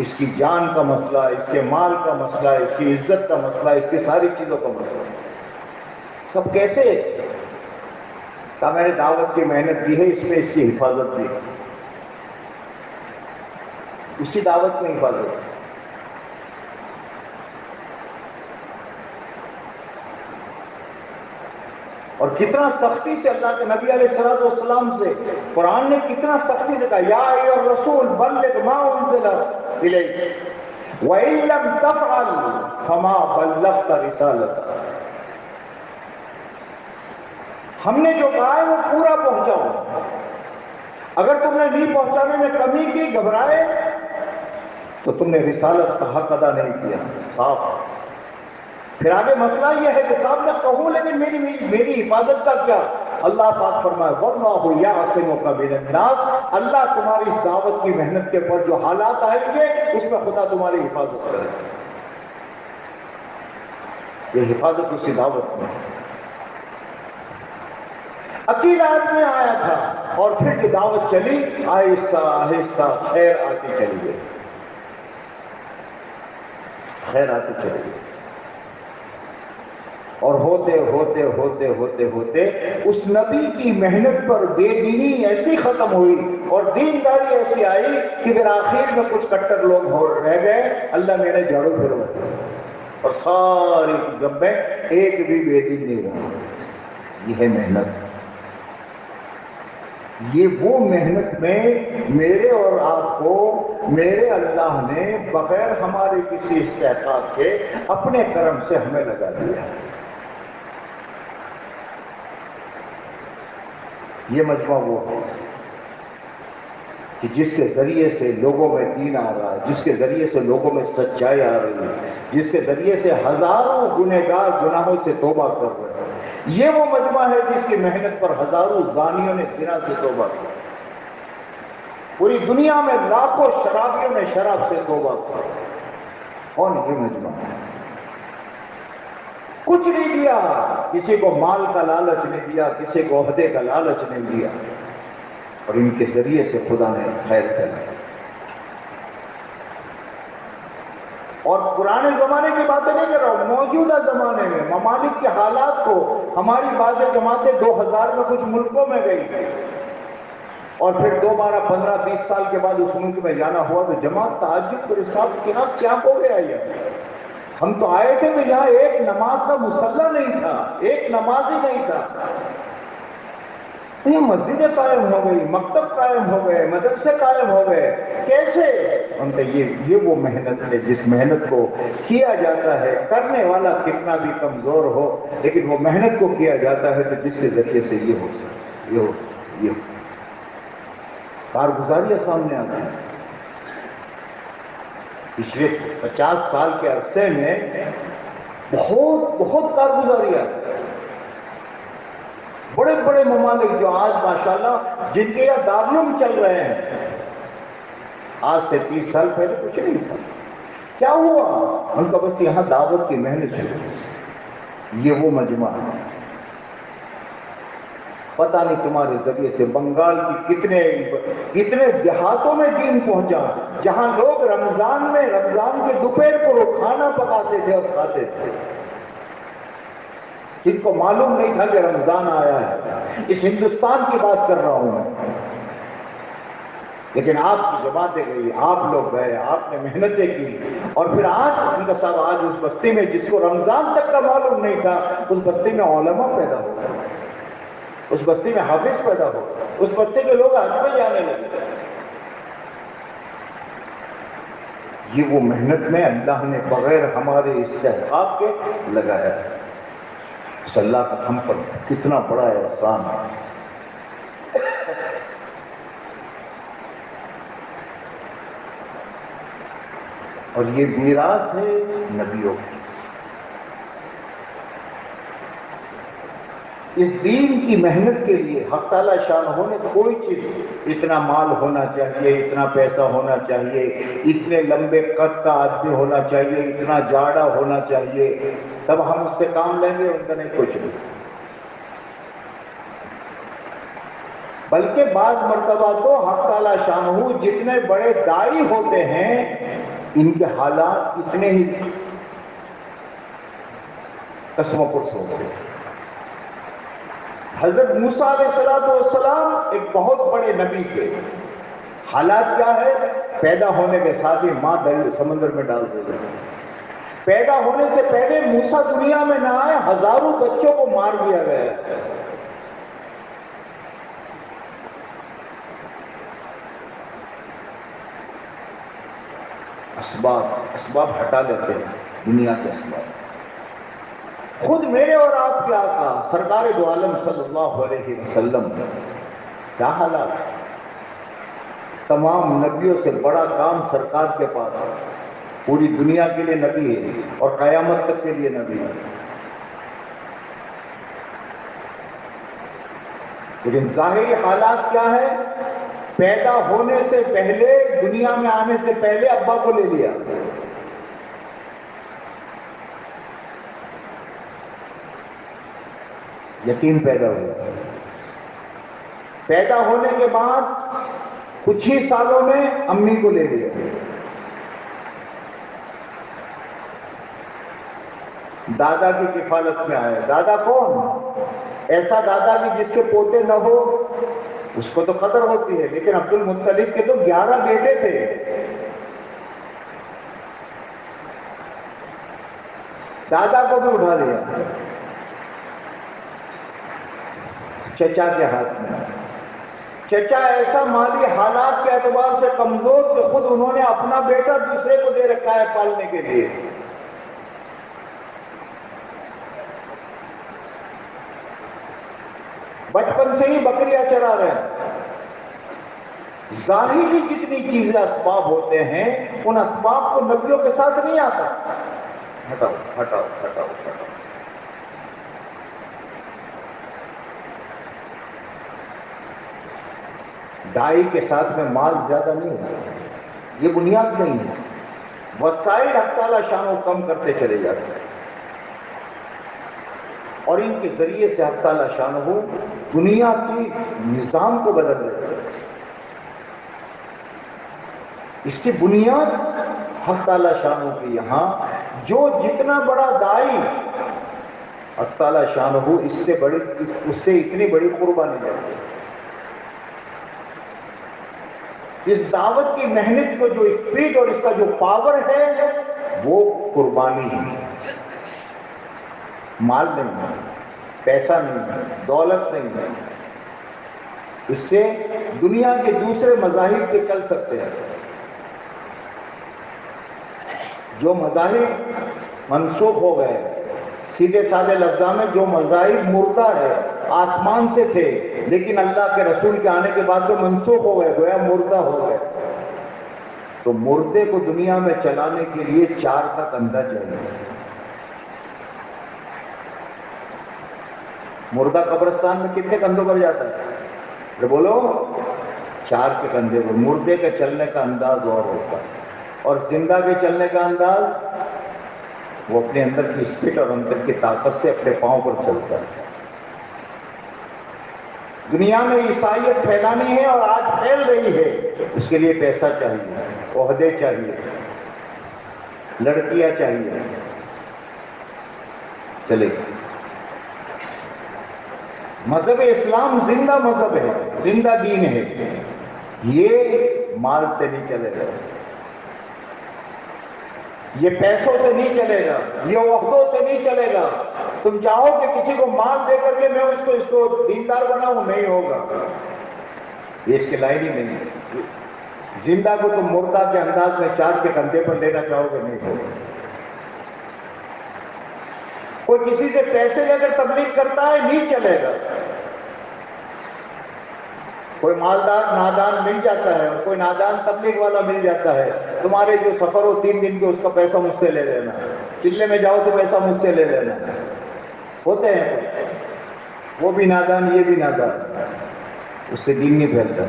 اس کی جان کا مسئلہ، اس کے مال کا مسئلہ، اس کی عزت کا مسئلہ، اس کی ساری چیزوں کا مسئلہ. سب کیسے؟ کہ میں نے دعوت کی محنت کی ہے، اس میں اس کی حفاظت دی، اسی دعوت میں حفاظت. اور کتنا سختی سے اللہ کے نبی علیہ الصلوۃ والسلام سے قرآن نے کتنا سختی سے کہا یا ایھا الرسول بلغ ما انزل الیک وان لم تفعل فما بلغت رسالتہ. ہم نے جو کہا ہے وہ پورا پہنچاؤ. اگر تم نے نہیں پہنچانے میں کمی کی، گھبرائے، تو تم نے رسالت کا حق ادا نہیں کیا. صاف. پھر آگے مسئلہ یہ ہے کہ صاحب میں کہوں لیکن میری حفاظت کا کیا؟ اللہ پاک فرمائے واللہ یعصمک من الناس. اللہ تمہاری اس دعوت کی محنت کے پر جو حالات آئیں گے اس میں خدا تمہاری حفاظت کرے. یہ حفاظت اسی دعوت میں. عقیدات میں آیا تھا اور پھر جو دعوت چلی آہستہ آہستہ خیر آتی چلی گئی، خیر آتی چلی گئی. اور ہوتے ہوتے ہوتے ہوتے ہوتے اس نبی کی محنت پر بے دینی ایسی ختم ہوئی اور دینداری ایسی آئی کہ پھر آخر میں کچھ کٹر لوگ رہ گئے. اللہ میرے جھاڑو پھرو اور ساری جب میں ایک بھی بے دین نہیں رہا. یہ ہے محنت. یہ وہ محنت میں میرے اور آپ کو میرے اللہ نے بغیر ہمارے کسی استحقاق کے اپنے کرم سے ہمیں لگا دیا. یہ مجمع وہ ہے کہ جس کے ذریعے سے لوگوں میں دین آ رہا ہے، جس کے ذریعے سے لوگوں میں سچائی آ رہی ہے، جس کے ذریعے سے ہزاروں گنہگار گناہوں سے توبہ کر رہے ہیں. یہ وہ مجمع ہے جس کی محنت پر ہزاروں زانیوں نے زنا سے توبہ کی. پوری دنیا میں لاکھوں شرابیوں نے شراب سے توبہ کی. کون یہ مجمع ہے؟ کچھ نہیں دیا، کسی کو مال کا لالچ نہیں دیا، کسی کو عہدے کا لالچ نہیں دیا، اور ان کے ذریعے سے خدا نے خیر پھیلائی. اور پرانے زمانے کی باتیں نہیں کر رہا ہوں، موجودہ زمانے میں ممالک کے حالات کو ہماری بعض جماعتیں 2000 میں کچھ ملکوں میں گئی اور پھر دوبارہ 15-20 سال کے بعد اس ملک میں جانا ہوا تو جماعت تعجب پر حساب کیا ہو گیا. یہ ہم تو آئے تھے تو یہاں ایک نماز کا مصلی نہیں تھا، ایک نماز ہی نہیں تھا. یہ مسجدیں قائم ہو گئی، مکتب قائم ہو گئے، مدرسے قائم ہو گئے. کیسے؟ ان کا یہ وہ محنت ہے جس محنت کو کیا جاتا ہے، کرنے والا کتنا بھی کمزور ہو لیکن وہ محنت کو کیا جاتا ہے تو جس کے ذریعے سے یہ کارگزاریاں سامنے آتی ہیں. پچھلے 50 سال کے عرصے میں بہت کارگزاریاں، بڑے بڑے ممالک جو آج ماشاءاللہ جن کے یہاں دارالعلوم چل رہے ہیں، آج سے 30 سال پہلے کچھ نہیں تھا. کیا ہوا؟ ان کا بس یہاں دعوت کی محنت چلی. یہ وہ مجمع ہے. پتہ نہیں تمہارے ذریعے سے بنگال کی کتنے دیہاتوں میں دین پہنچا، جہاں لوگ رمضان کے دوپہر کو وہ کھانا پکاتے تھے اور کھاتے تھے. جن کو معلوم نہیں تھا کہ رمضان آیا ہے. اس ہندوستان کی بات کر رہا ہوں میں. لیکن آپ کی جماعتیں گئی، آپ لوگ گئے، آپ نے محنتیں کی، اور پھر ان کا صاحب آج اس بستی میں جس کو رمضان تک کا معلوم نہیں تھا اس بستی میں علماء پیدا ہو گئے، اس بستی میں حافظ پیدا ہو گئے، اس بستی کے لوگ حج میں جانے لگے. یہ وہ محنت میں اللہ نے بغیر ہمارے استحقاق کے لگایا ہے. اس اللہ کا ہم پر کتنا بڑا احسان ہے. اور یہ میراث ہے نبیوں کی. اس دین کی محنت کے لیے حق تعالیٰ شانہ نے کوئی چیز، اتنا مال ہونا چاہیے، اتنا پیسہ ہونا چاہیے، اتنے لمبے قد کا آدمی ہونا چاہیے، اتنا جاڑا ہونا چاہیے تب ہم اس سے کام لیں گے، ان کا نہیں کچھ نہیں. بلکہ بعض مرتبہ تو حق تعالیٰ شانہ جتنے بڑے داعی ہوتے ہیں ان کے حالات اتنے ہی قسم و پرس ہوتے ہیں. حضرت موسیٰ علیہ السلام ایک بہت بڑے نبی تھے. حالات کیا ہے؟ پیدا ہونے کے ساتھ ہی ماں سمندر میں ڈال دی گئی. پیدا ہونے سے پہلے موسیٰ دنیا میں نہ آئے، ہزاروں بچوں کو مار دیا گیا. اسباب ہٹا لیتے ہیں دنیا کے اسباب. خود میرے اور آپ کے آقا سرکار دو عالم صلی اللہ علیہ وسلم کیا حالات. تمام نبیوں سے بڑا کام سرکار کے پاس ہے. پوری دنیا کے لیے نبی ہے اور قیامت تک کے لیے نبی ہے. لیکن ظاہری حالات کیا ہے؟ پیدا ہونے سے پہلے، دنیا میں آنے سے پہلے ابا کو لے لیا. یتیم پیدا ہوا. پیدا ہونے کے بعد کچھ ہی سالوں میں امی کو لے لیا. دادا کی کفالت میں آئے. دادا کون؟ ایسا دادا بھی جس کے پوتے نہ ہو، اس کو تو قدر ہوتی ہے. لیکن عبد المطلب کے تو 11 بیٹے تھے. دادا کو بھی اٹھا لیا چچا کے ہاتھ میں. چچا ایسا مالی حالات کے اعتبار سے کمزور کہ خود انہوں نے اپنا بیٹا دوسرے کو دے رکھا ہے پالنے کے لیے. بچپن سے ہی بکریاں چرا رہے ہیں. ظاہری جتنی چیزیں اسباب ہوتے ہیں ان اسباب کو نبیوں کے ساتھ نہیں آتا. ہٹاؤ ہٹاؤ ہٹاؤ ہٹاؤ. دائی کے ساتھ میں مال زیادہ نہیں ہوتا، یہ بنیاد نہیں ہے. وسائل حق تعالیٰ شان و کم کرتے چلے جاتے ہیں اور ان کے ذریعے سے حق تعالیٰ شان ہو دنیا کی نظام کو بدل دیتے ہیں. اس کی بنیاد حق تعالیٰ شان ہو کے یہاں جو جتنا بڑا دائی حق تعالیٰ شان ہو اس سے اتنی بڑی قربانی دیتے ہیں. اس دعوت کی محنت کو جو اسپرٹ اور اس کا جو پاور ہے وہ قربانی ہے. مال نہیں ہے، پیسہ نہیں ہے، دولت نہیں ہے. اس سے دنیا کے دوسرے مذاہب کے چل سکتے ہیں. جو مذاہب منسوخ ہو گئے، سیدھے سادے لفظوں میں جو مذاہب مردہ ہے، آسمان سے تھے لیکن اللہ کے رسول کے آنے کے بعد جو منسوخ ہو گئے، گویا مردہ ہو گئے. تو مردے کو دنیا میں چلانے کے لیے 4 کا کندھا چاہیے. مردہ قبرستان میں کتنے کندھوں پر جاتا ہے؟ بولو 4 کے کندھے پر. مردے کے چلنے کا انداز اور ہوتا ہے اور زندہ کے چلنے کا انداز وہ اپنے اندر کی اسپرٹ اور اندر کی طاقت سے اپنے پاؤں پر چلتا ہے. دنیا میں عیسائیت پھیلانی ہے اور آج پھیل رہی ہے. اس کے لیے پیسہ چاہیے، عہدے چاہیے، لڑکیاں چاہیے. چلے مذہب اسلام زندہ مذہب ہے، زندہ دین ہے. یہ مال سے نہیں چلے گا، یہ پیسوں سے نہیں چلے گا، یہ عہدوں سے نہیں چلے گا. تم چاہو کہ کسی کو مال دے کر کے میں اس کو دیندار بناؤں، نہیں ہوگا. یہ اس کے لائن ہی نہیں ہے. زندہ کو تم مردہ کے انداز میں چار کے کندھے پر لینا چاہو گے؟ نہیں ہوگا۔ کوئی کسی سے پیسے لے کر تبلیغ کرتا ہے، نہیں چلے گا۔ کوئی مالدار نادان مل جاتا ہے اور کوئی نادان تبلیغ والا مل جاتا ہے، تمہارے جو سفر ہو 3 دن کے، اس کا پیسہ مجھ سے لے لینا، چلے میں جاؤ تو پیسہ مجھ سے لے لینا۔ ہوتے ہیں وہ بھی نادان، یہ بھی نادان، اس سے دین نہیں پھیلتا۔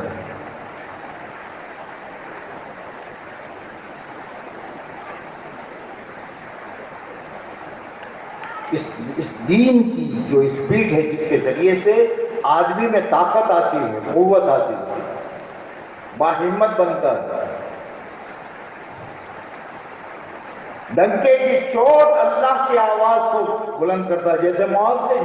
اس دین کی جو اسپیڈ ہے، جس کے ذریعے سے آدمی میں طاقت آتی ہے، قوت آتی ہے، باہمت بنتا ہے۔ ڈنکے کی چوٹ اللہ کی آواز کو بلند کرتا ہے، جیسے مؤذن۔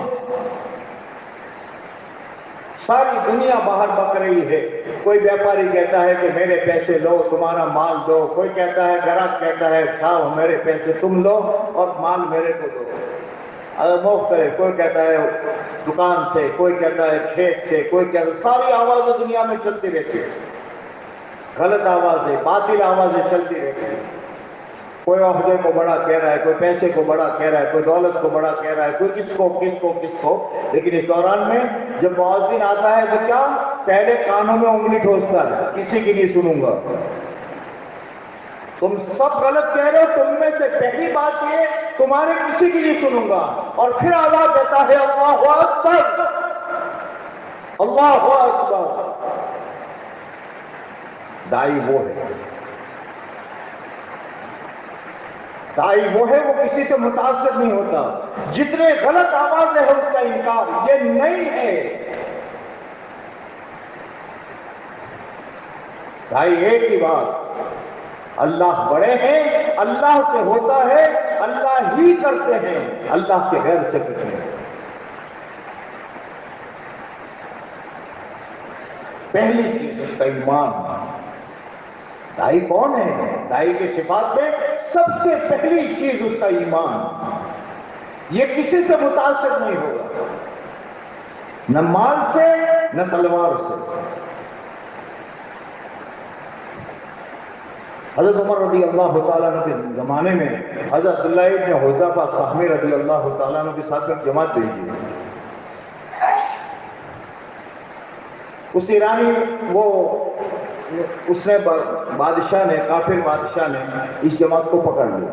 ساری دنیا باہر بک رہی ہے، کوئی بیپاری کہتا ہے کہ میرے پیسے لو، تمہارا مال دو، کوئی کہتا ہے، گراہک کہتا ہے صاحب میرے پیسے تم لو اور مال میرے کو دو، موف کرے، کوئی کہتا ہے دکان سے، کوئی کہتا ہے کھیت سے، کوئی کہتا ہے، ساری آوازیں دنیا میں چلتی رہتی ہے، غلط آوازیں، باطل آوازیں چلتی رہتی ہیں۔ کوئی عہدے کو بڑا کہہ رہا ہے، کوئی پیسے کو بڑا کہہ رہا ہے، کوئی دولت کو بڑا کہہ رہا ہے، کوئی کس کو۔ لیکن اس دوران میں جب مؤذن آتا ہے تو کیا؟ پہلے کانوں میں انگلی ٹھوستا ہے، کسی کی نہیں سنوں گا، تم سب غلط کہہ رہے ہو، تم میں سے پہلی بات یہ تمہارے کسی کی نہیں سنوں گا، اور پھر آواز دیتا ہے اللہ اکبر، اللہ اکبر۔ دائی وہ ہے، دائی وہ ہے، وہ کسی سے متاثر نہیں ہوتا۔ جتنے غلط آوازیں ہیں اس کا انکار، یہ نہیں ہے۔ دائی ایک ہی بات، اللہ بڑے ہیں، اللہ سے ہوتا ہے، اللہ ہی کرتے ہیں، اللہ کے غیر سے کچھ نہیں۔ پہلی چیز اس کا ایمان۔ دائی کون ہے؟ دائی کے صفات میں سب سے پہلی چیز اس کا ایمان۔ یہ کسی سے متاثر نہیں ہوگا، نہ مال سے نہ تلوار سے۔ حضرت عمر رضی اللہ تعالیٰ عنہ کے زمانے میں حضرت عبداللہ ابن حذیفہ سہمی رضی اللہ تعالیٰ عنہ کے ساتھ ایک جماعت بھیجی۔ اس ایرانی اس نے بادشاہ نے، کافر بادشاہ نے اس جماعت کو پکڑ لیا۔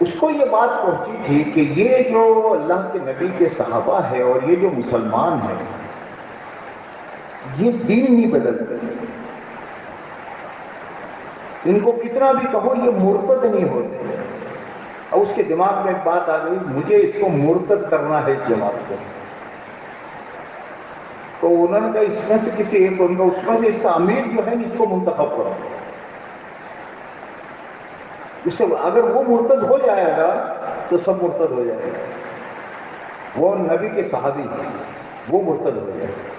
اس کو یہ بات پہنچی تھی کہ یہ جو اللہ کے نبی کے صحابہ ہے اور یہ جو مسلمان ہیں، یہ دین نہیں بدلتے، ان کو کتنا بھی کہو یہ مرتد نہیں ہوتے۔ اور اس کے دماغ میں ایک بات آ گئی، مجھے اس کو مرتد کرنا ہے اس جماعت کو۔ تو انہوں نے کہا اس میں سے کسی ایک کو، اس میں سے اس کا امیر جو ہے اس کو منتخب کرو، اس سے اگر وہ مرتد ہو جائے گا تو سب مرتد ہو جائے گا۔ وہ نبی کے صحابی ہیں، وہ مرتد ہو جائے گا۔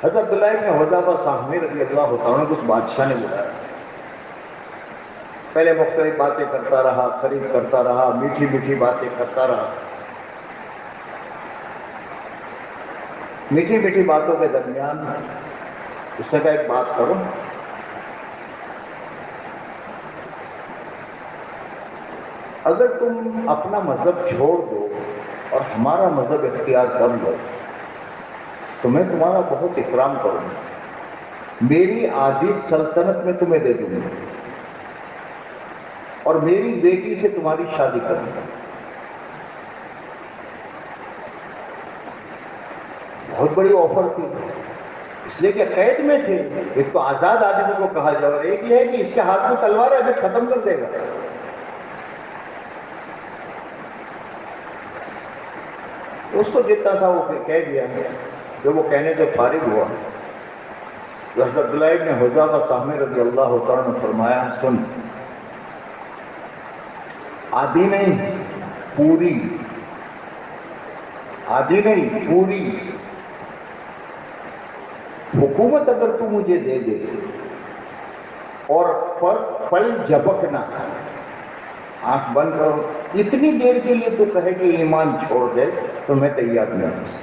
حضرت عبداللہ ابن حذیفہ سہمی رضی اللہ عنہ کو اس بادشاہ نے بلایا۔ پہلے مختلف باتیں کرتا رہا، خرید کرتا رہا، میٹھی میٹھی باتیں کرتا رہا۔ میٹھی میٹھی باتوں کے درمیان اس نے کہا ایک بات کرو، اگر تم اپنا مذہب چھوڑ دو اور ہمارا مذہب اختیار کر لو تو میں تمہارا بہت اکرام کروں گا، میری آدھی سلطنت میں تمہیں دے دوں گا اور میری بیٹی سے تمہاری شادی کروں گا۔ بہت بڑی آفر تھی، اس لیے کہ قید میں تھے۔ ایک تو آزاد آدمی کو کہا جائے اور ایک یہ ہے کہ اس کے ہاتھ میں تلوار ہے، ابھی ختم کر دے گا۔ اس کو جتنا تھا وہ کہہ دیا۔ جب وہ کہنے سے فارغ ہوا تو حضرت عبداللہ ابن حذیفہ سہمی رضی اللہ تعالیٰ نے فرمایا، سن، آدھی نہیں پوری، آدھی نہیں پوری حکومت اگر تو مجھے دے دے اور پل جھپکنا، آنکھ بند کرو، اتنی دیر کے لیے تو کہے کہ ایمان چھوڑ دے تو میں تیار نہیں ہوں۔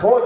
100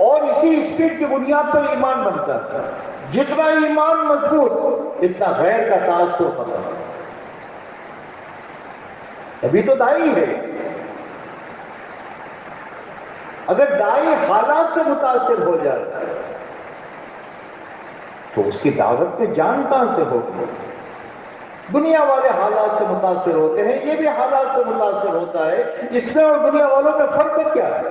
اور اسی اسپیڈ کی بنیاد پر ایمان بنتا ہے. جتنا ایمان مضبوط اتنا غیر کا تاثر ختم. ابھی تو دائی ہے. اگر دائی حالات سے متاثر ہو جائے تو اس کی دعوت میں جان کہاں سے ہوگی؟ دنیا والے حالات سے متاثر ہوتے ہیں، یہ بھی حالات سے متاثر ہوتا ہے. اس میں اور دنیا والوں میں فرق کیا ہے؟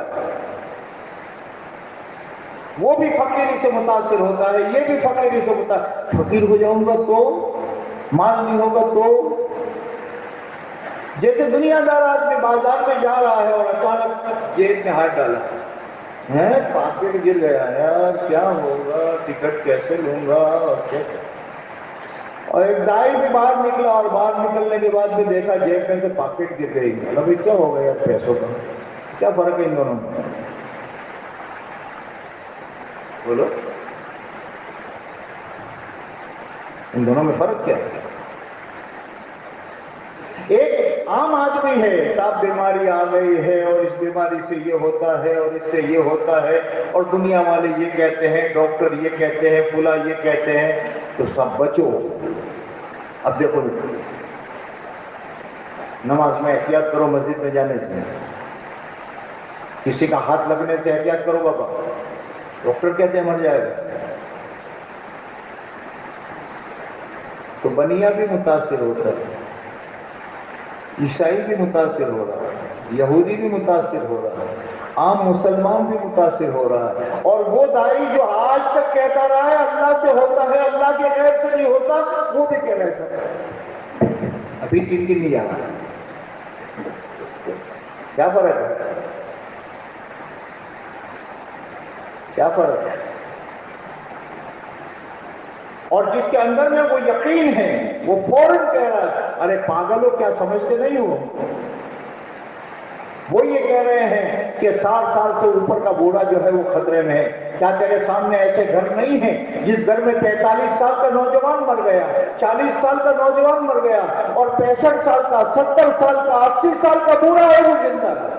وہ بھی فقیری سے متاثر ہوتا ہے، یہ بھی فقیری سے متاثر. فقیر ہو جاؤں گا تو مال نہیں ہوگا تو؟ جیسے دنیا دار آدمی بازار میں جا رہا ہے اور اچانک جیب میں ہاتھ ڈالا ہے، پاکٹ گر گیا، یار کیا ہوگا، ٹکٹ کیسے لوں گا اور کیسے. اور ایک دائی بھی باہر نکلا اور باہر نکلنے کے بعد بھی دیکھا جیب میں سے پاکٹ گر گئی. ابھی کیا ہو گیا پیسوں کا؟ کیا فرق ہے ان دونوں میں؟ بولو، ان دونوں میں فرق کیا ہے؟ ایک عام آدمی ہے، صاحب بیماری آ گئی ہے اور اس بیماری سے یہ ہوتا ہے اور اس سے یہ ہوتا ہے، اور دنیا والے یہ کہتے ہیں، ڈاکٹر یہ کہتے ہیں، فلاں یہ کہتے ہیں، تو سب بچو. اب دیکھو نماز میں احتیاط کرو، مسجد میں جانے سے. کسی کا ہاتھ لگنے سے احتیاط کرو بابا، ڈاکٹر کہتے ہیں مر جائے گا. تو بنیا بھی متاثر ہوتا ہے، عیسائی بھی متاثر ہو رہا ہے، یہودی بھی متاثر ہو رہا ہے، عام مسلمان بھی متاثر ہو رہا ہے. اور وہ دائی جو آج تک کہتا رہا ہے اللہ سے ہوتا ہے، اللہ کے غیر سے نہیں ہوتا، وہ بھی کہہ رہا ہے ابھی 3 دن نہیں آ رہا. کیا فرق ہے؟ کیا فرق ہے؟ اور جس کے اندر میں وہ یقین ہے وہ فوراً کہہ رہا ہے ارے پاگل ہو، کیا سمجھتے نہیں ہو؟ وہ یہ کہہ رہے ہیں کہ 60 سال سے اوپر کا بوڑھا جو ہے وہ خطرے میں ہے. کیا تیرے سامنے ایسے گھر نہیں ہیں جس گھر میں 45 سال کا نوجوان مر گیا، 40 سال کا نوجوان مر گیا، اور 65 سال کا، 70 سال کا، 80 سال کا بوڑھا ہے وہ زندہ ہے؟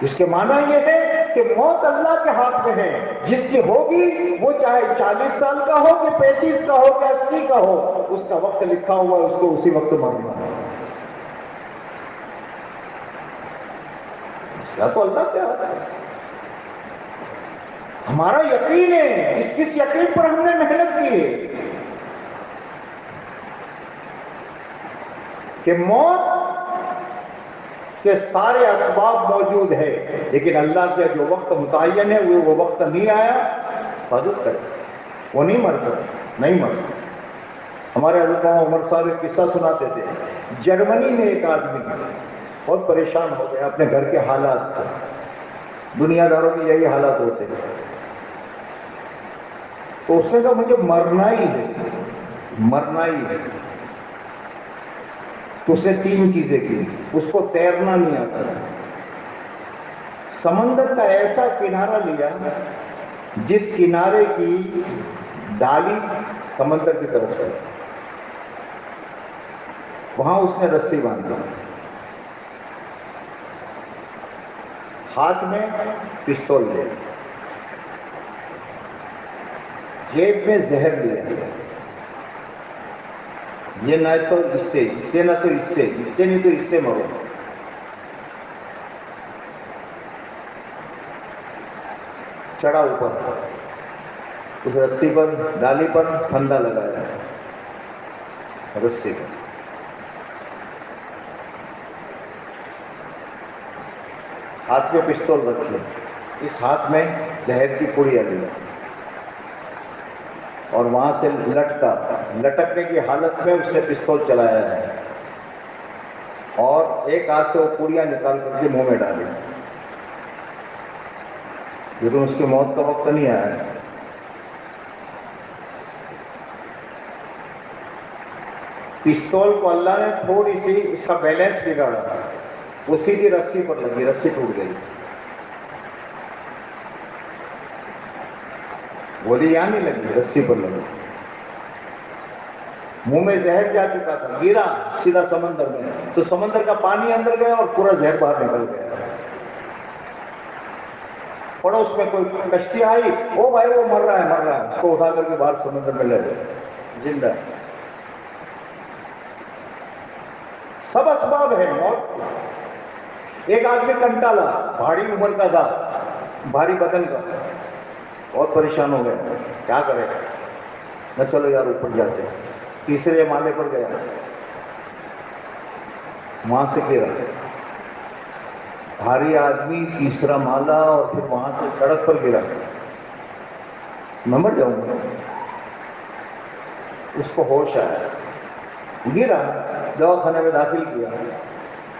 اس کے معنی یہ ہے کہ موت اللہ کے ہاتھ میں ہے. جس کی ہوگی وہ چاہے 40 سال کا ہو کہ 35 کا ہو کہ 80 کا ہو، اس کا وقت لکھا ہوا ہے، اس کو اسی وقت مرنا ہے. تو اللہ کیا ہے؟ ہمارا یقین ہے، جس یقین پر ہم نے محنت کی ہے کہ موت کے سارے اسباب موجود ہے، لیکن اللہ کا جو وقت متعین ہے وہ وقت نہیں آیا. حفاظت کرے، وہ نہیں مر سکتا، نہیں مر سکتا. ہمارے حضرت عمر صاحب ایک قصہ سناتے تھے. جرمنی میں ایک آدمی بہت پریشان ہو گیا اپنے گھر کے حالات سے. دنیا داروں کے یہی حالات ہوتے ہیں. تو اس نے کہا مجھے مرنا ہی ہے، مرنا ہی ہے. تو اس نے 3 چیزیں کی. اس کو تیرنا نہیں آتا، سمندر کا ایسا کنارہ لیا جس کنارے کی ڈالی سمندر کی طرف ہے، وہاں اس نے رسی باندھی. ہاتھ میں پستول لے، جیب میں زہر لیا. یہ نہ تو اس سے نہ تو اس سے نہیں تو اس سے مرو. چڑھا اوپر، اس رسی پر، ڈالی پر پھندا لگایا رسی پر. ہاتھ میں پستول رکھی، اس ہاتھ میں زہر کی پڑیا لی، اور وہاں سے لٹکنے کی حالت میں اس نے پستول چلایا ہے، اور ایک ہاتھ سے وہ پوڑیاں نکال کر کے منہ میں ڈالی. لیکن اس کی موت کا وقت نہیں آیا. پستول کو اللہ نے تھوڑی سی اس کا بیلنس بگاڑا، وہ سیدھی رسی پر لگی، رسی ٹوٹ گئی. گولی یہاں نہیں لگی، رسی پر لگی. منہ میں زہر جا چکا تھا، گرا سیدھا سمندر میں، تو سمندر کا پانی اندر گیا اور پورا زہر باہر نکل گیا۔ پڑوس میں کوئی کشتی آئی، او بھائی وہ مر رہا ہے مر رہا ہے، اس کو اٹھا کر کے باہر سمندر میں لے گئے، زندہ ہے۔ سب اسباب ہے موت۔ ایک آدمی کنٹالا، بھاری عمر کا تھا، بھاری بدن کا، بہت پریشان ہو گیا، کیا کرے؟ نہ چلو یار اوپر جاتے ہیں، تیسرے مالے پر گیا، وہاں سے گرا، بھاری آدمی، تیسرا مالا، اور پھر وہاں سے سڑک پر گرا، میں مر جاؤں گا۔ اس کو ہوش آیا، گرا، دوا خانے میں داخل کیا،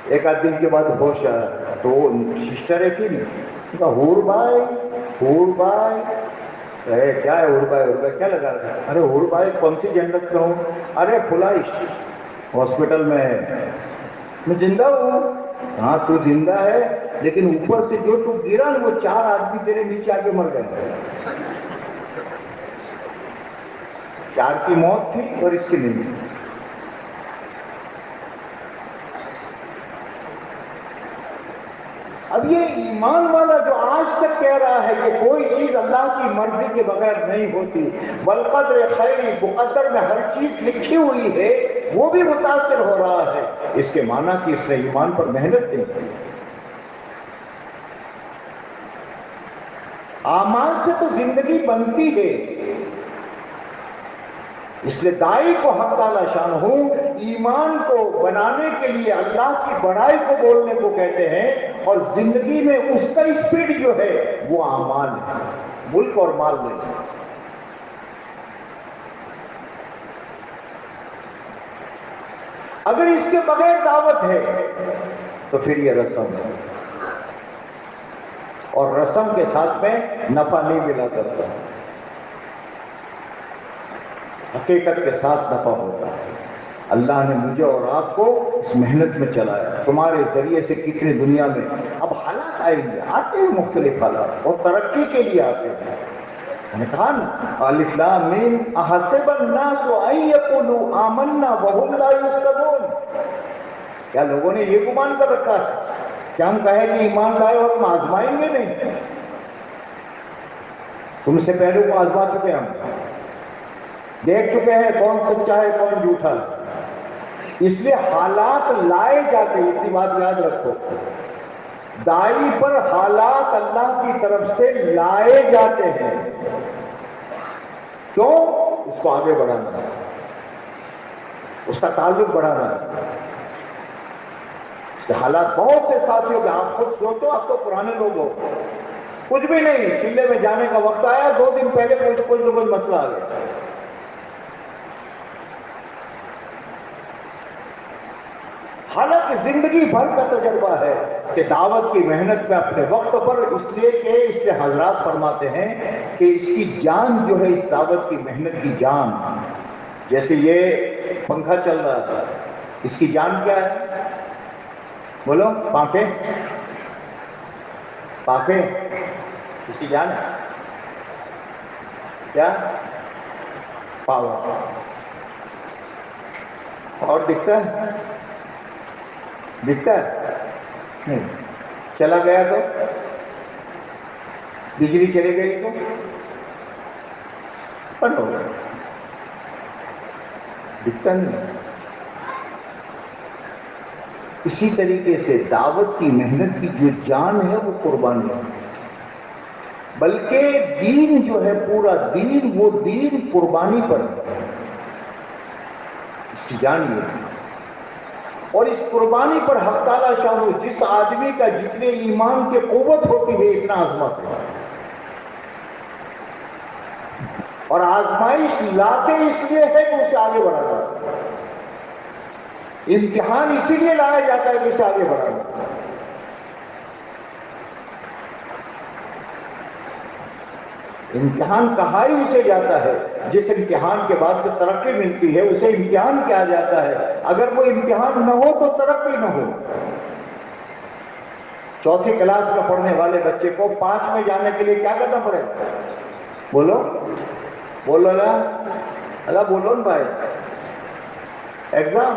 ایک آدھ دن کے بعد ہوش آیا تو وہ سسٹر ہے تھی نہیں، کہا ہور بھائی ہور بھائی، کیا ہے ہور بھائی کیا لگا رہا ہے؟ ارے ہور بھائی کون سی جنت میں ہوں؟ ارے فلاں ہاسپٹل میں ہے، میں زندہ ہوں۔ ہاں تو زندہ ہے، لیکن اوپر سے جو تو گرا وہ 4 آدمی تیرے نیچے آ کے مر گئے، 4 کی موت تھی اور اس کی نہیں۔ اب یہ ایمان والا جو آج تک کہہ رہا ہے کہ کوئی چیز اللہ کی مرضی کے بغیر نہیں ہوتی، بالقدر خیر، مقدر میں ہر چیز لکھی ہوئی ہے، وہ بھی متاثر ہو رہا ہے، اس کے معنی کہ اس نے ایمان پر محنت نہیں کی۔ اعمال سے تو زندگی بنتی ہے، اس لیے داعی کو حق تعالی شانہ ایمان کو بنانے کے لیے اللہ کی بڑائی کو بولنے کو کہتے ہیں، اور زندگی میں اس کا اسپیڈ جو ہے وہ اعمال ہے، ملک اور مال نہیں۔ اگر اس کے بغیر دعوت ہے تو پھر یہ رسم ہے، اور رسم کے ساتھ میں نفع نہیں ملا کرتا، حقیقت کے ساتھ نفع ہوتا ہے۔ اللہ نے مجھے اور آپ کو اس محنت میں چلایا، تمہارے ذریعے سے کتنے دنیا میں اب حالات آئیں گے، آتے ہیں مختلف حالات، اور ترقی کے لیے آتے ہیں۔ میں نے کہا نا الف لام میم احسب الناس ان یقولوا آمنا وهم لا یفتنون، کیا لوگوں نے یہ گمان کر رکھا ہے کہ ہم کہیں کہ ایمان لائے اور ہم آزمائیں گے نہیں؟ تم سے پہلے کو آزما چکے ہم، دیکھ چکے ہیں کون سچا ہے کون جھوٹا ہے، اس لیے حالات لائے جاتے ہیں۔ اتنی بات یاد رکھو، داعی پر حالات اللہ کی طرف سے لائے جاتے ہیں، کیوں؟ اس کو آگے بڑھانا ہے، اس کا تعلق بڑھانا ہے۔ حالات بہت سے ساتھیوں کے، آپ خود سوچو، آپ تو پرانے لوگ ہو، کچھ بھی نہیں، چلے میں جانے کا وقت آیا، 2 دن پہلے کوئی نہ کوئی مسئلہ آ گیا۔ حالانکہ زندگی بھر کا تجربہ ہے کہ دعوت کی محنت میں اپنے وقت پر، اس لیے کہ اس کے حضرات فرماتے ہیں کہ اس کی جان جو ہے، اس دعوت کی محنت کی جان، جیسے یہ پنکھا چل رہا تھا، اس کی جان کیا ہے؟ بولو، پانکھیں، پانکھیں اس کی جان ہے کیا؟ پاور۔ اور دکھتا ہے؟ دکھتا ہے نہیں، چلا گیا تو بجلی چلی گئی تو بند ہو گیا، دکھتا نہیں۔ اسی طریقے سے دعوت کی محنت کی جو جان ہے وہ قربانی ہے، بلکہ دین جو ہے، پورا دین، وہ دین قربانی پر ہے، اس کی جان یہ ہے۔ اور اس قربانی پر حق تعالیٰ شاہ جس آدمی کا جتنے ایمان کی قوت ہوتی ہے اتنا عظمت ہے، اور آزمائش لاتے اس لیے ہے کہ اسے آگے بڑھانا، امتحان اسی لیے لایا جاتا ہے کہ اسے آگے بڑھانا۔ امتحان کہا ہی اسے جاتا ہے، جس امتحان کے بعد جو ترقی ملتی ہے اسے امتحان کہا جاتا ہے، اگر وہ امتحان نہ ہو تو ترقی نہ ہو۔ 4 کلاس میں پڑھنے والے بچے کو 5 میں جانے کے لیے کیا کرنا پڑے گا؟ بولو بولو نا، اللہ بولو نا بھائی، એક્ઝામ,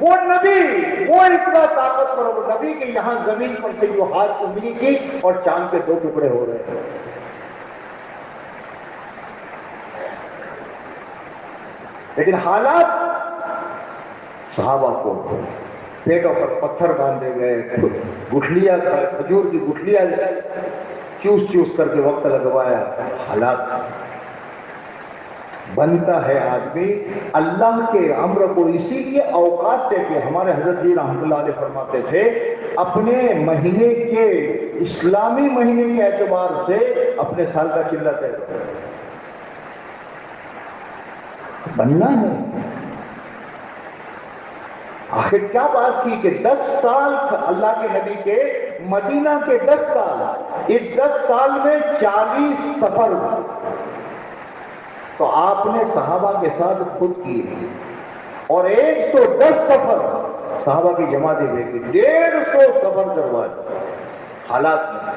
وہ نبی وہ اتنا طاقتور وہ نبی کہ یہاں زمین پر سے جو ہاتھ انگلی کی اور چاند کے 2 ٹکڑے ہو رہے ہیں. لیکن حالات صحابہ کو پیٹوں پر پتھر باندھے گئے، گٹھلیاں کھجور کی گٹھلیاں چوس چوس کر کے وقت لگوایا. حالات بنتا ہے آدمی اللہ کے امر کو اسی لیے اوقات دے کے. ہمارے حضرت جی رحمۃ اللہ علیہ فرماتے تھے اپنے مہینے کے اسلامی مہینے کے اعتبار سے اپنے سال کا چلہ طے کرو. بننا ہے. آخر کیا بات کی کہ 10 سال اللہ کے نبی کے مدینہ کے 10 سال، اس 10 سال میں 40 سفر تو آپ نے صحابہ کے ساتھ خود کیے، اور 110 سفر صحابہ کی جماعتیں بھیجی، 150 سفر کروائے. حالات میں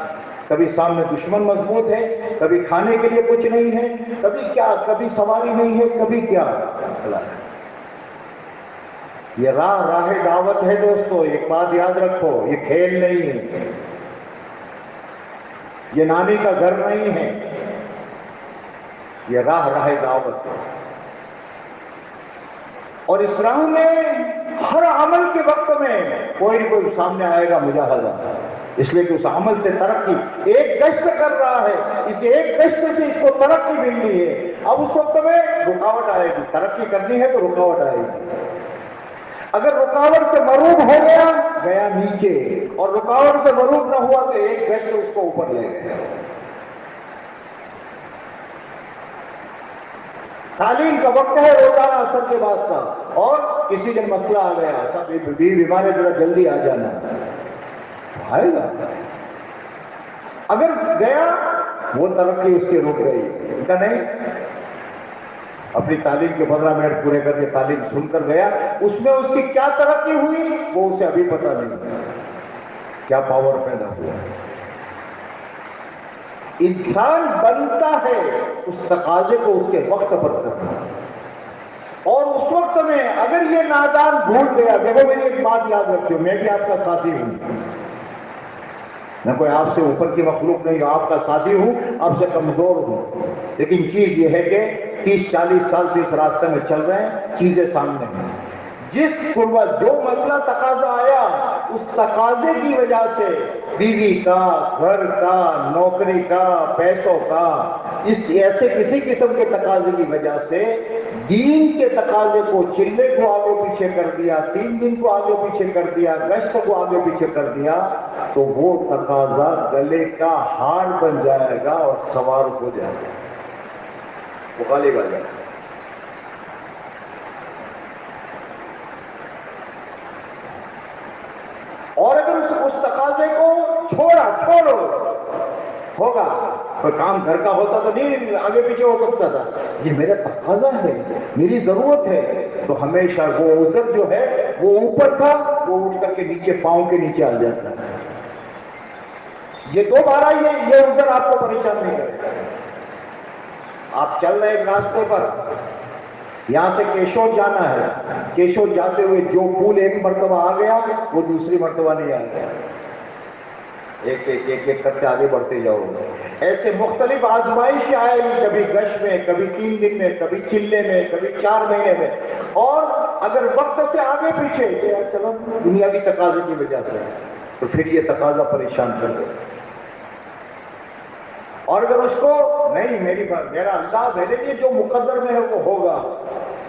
کبھی سامنے دشمن مضبوط ہے، کبھی کھانے کے لیے کچھ نہیں ہے، کبھی کیا، کبھی سواری نہیں ہے، کبھی کیا. یہ راہ دعوت ہے دوستو. ایک بات یاد رکھو، یہ کھیل نہیں ہے، یہ نانی کا گھر نہیں ہے، یہ راہ دعوت ہے. اور اسلام میں ہر عمل کے وقت میں کوئی نہ کوئی سامنے آئے گا مجاہدہ، اس لیے کہ اس عمل سے ترقی ایک گشت کر رہا ہے، اس ایک گشت سے اس کو ترقی ملنی ہے. اب اس وقت میں رکاوٹ آئے گی، ترقی کرنی ہے تو رکاوٹ آئے گی. اگر رکاوٹ سے مروب ہو گیا نیچے، اور رکاوٹ سے مروب نہ ہوا تو ایک گشت اس کو اوپر لے گیا. تعلیم کا وقت ہے روزانہ اثر کے بعد کا، اور کسی دن مسئلہ آ گیا، سب بیمار ہے، ذرا جلدی آ جانا، آئے گا. اگر گیا وہ ترقی اس کی رک گئی، کہ نہیں اپنی تعلیم کے 15 منٹ پورے کر کے تعلیم سن کر گیا، اس میں اس کی کیا ترقی ہوئی وہ اسے ابھی پتہ نہیں، کیا پاور پیدا ہوا. انسان بنتا ہے اس تقاضے کو اس کے وقت پر کرنا، اور اس وقت میں اگر یہ نادان بھول گیا. دیکھو میری ایک بات یاد رکھیو، میں بھی آپ کا ساتھی ہوں، میں کوئی آپ سے اوپر کی مخلوق نہیں ہوں، آپ کا ساتھی ہوں، آپ سے کمزور ہوں. لیکن چیز یہ ہے کہ 30-40 سال سے اس راستے میں چل رہے ہیں، چیزیں سامنے ہیں. جس قربت جو مسئلہ تقاضا آیا، اس تقاضے کی وجہ سے بیوی کا، گھر کا، نوکری کا، پیسوں کا، اس ایسے کسی قسم کے تقاضے کی وجہ سے دین کے تقاضے کو، چلے کو آگے پیچھے کر دیا، 3 دن کو آگے پیچھے کر دیا، گشت کو آگے پیچھے کر دیا، تو وہ تقاضا گلے کا ہار بن جائے گا اور سوار ہو جائے گا، وہ غالب آ جائے گا. اور اگر اس تقاضے کو چھوڑو ہوگا، کوئی کام گھر کا ہوتا تو نہیں آگے پیچھے ہو سکتا تھا، یہ میرا تقاضا ہے، میری ضرورت ہے، تو ہمیشہ وہ عذر جو ہے وہ اوپر تھا وہ اٹھ کر کے نیچے پاؤں کے نیچے آ جاتا ہے. یہ 2 بار یہ عذر آپ کو پریشان نہیں کرے گا. آپ چل رہے ایک راستے پر، یہاں سے کیشور جانا ہے، کیشور جاتے ہوئے جو پول ایک مرتبہ آ گیا وہ دوسری مرتبہ نہیں آ گیا، ایک کر کے آگے بڑھتے جاؤ. ایسے مختلف آزمائش آئے گی، کبھی گش میں، کبھی 3 دن میں، کبھی چلے میں، کبھی 4 مہینے میں. اور اگر وقت سے آگے پیچھے چلو دنیا کی تقاضے کی وجہ سے، تو پھر یہ تقاضا پریشان کر دے. اور اگر اس کو نہیں، میرا اللہ میرے لیے جو مقدر میں ہے وہ ہوگا،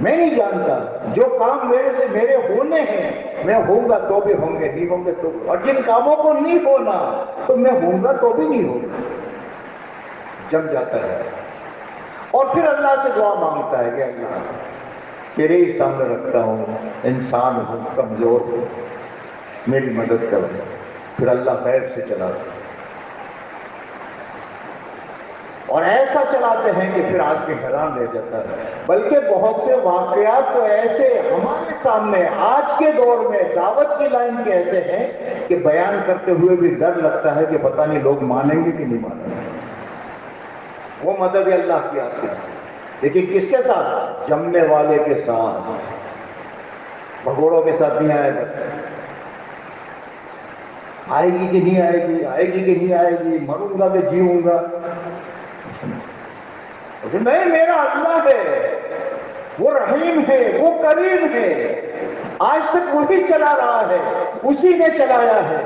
میں نہیں جانتا، جو کام میرے سے میرے ہونے ہیں میں ہوں گا تو بھی ہوں گے، نہیں ہوں گے تو بھی، اور جن کاموں کو نہیں ہونا تو میں ہوں گا تو بھی نہیں ہوگا، جم جاتا ہے. اور پھر اللہ سے دعا مانگتا ہے کہ اللہ تیرے ہی سامنے رکھتا ہوں، انسان ہوں، کمزور ہوں، میری مدد کر. پھر اللہ غیب سے چلاتا ہے، اور ایسا چلاتے ہیں کہ پھر آدمی حیران رہ جاتا ہے. بلکہ بہت سے واقعات تو ایسے ہمارے سامنے آج کے دور میں دعوت کی لائن کے ایسے ہیں کہ بیان کرتے ہوئے بھی ڈر لگتا ہے کہ پتہ نہیں لوگ مانیں گے کہ نہیں مانیں گے. وہ مدد اللہ کی آتی ہے، لیکن کس کے ساتھ؟ جمنے والے کے ساتھ. بھگوڑوں کے ساتھ نہیں آئے گا. آئے گی کہ نہیں آئے گی, آئے گی کہ نہیں آئے گی, مروں گا کہ جیوں گا. نہیں, میرا اللہ ہے, وہ رحیم ہے, وہ کریم ہے, آج تک وہی چلا رہا ہے, اسی نے چلایا ہے,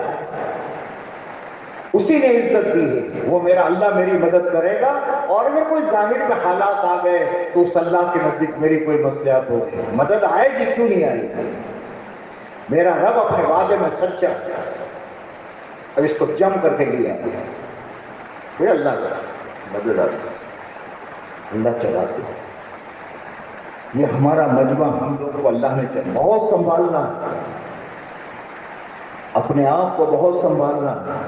اسی نے عزت دی ہے. وہ میرا اللہ میری مدد کرے گا. اور اگر کوئی ظاہر میں حالات آ گئے تو اس اللہ کے نزدیک میری کوئی مصلحت ہو, مدد آئے گی, کیوں نہیں آئے گی. میرا رب اپنے وعدے میں سچا ہے. اب اس کو جم کر کے لیا کوئی اللہ کا مدد آتا, اللہ چلاتے. یہ ہمارا مجمع ہم لوگوں کو اللہ نے بہت سنبھالنا ہے, اپنے آپ کو بہت سنبھالنا ہے.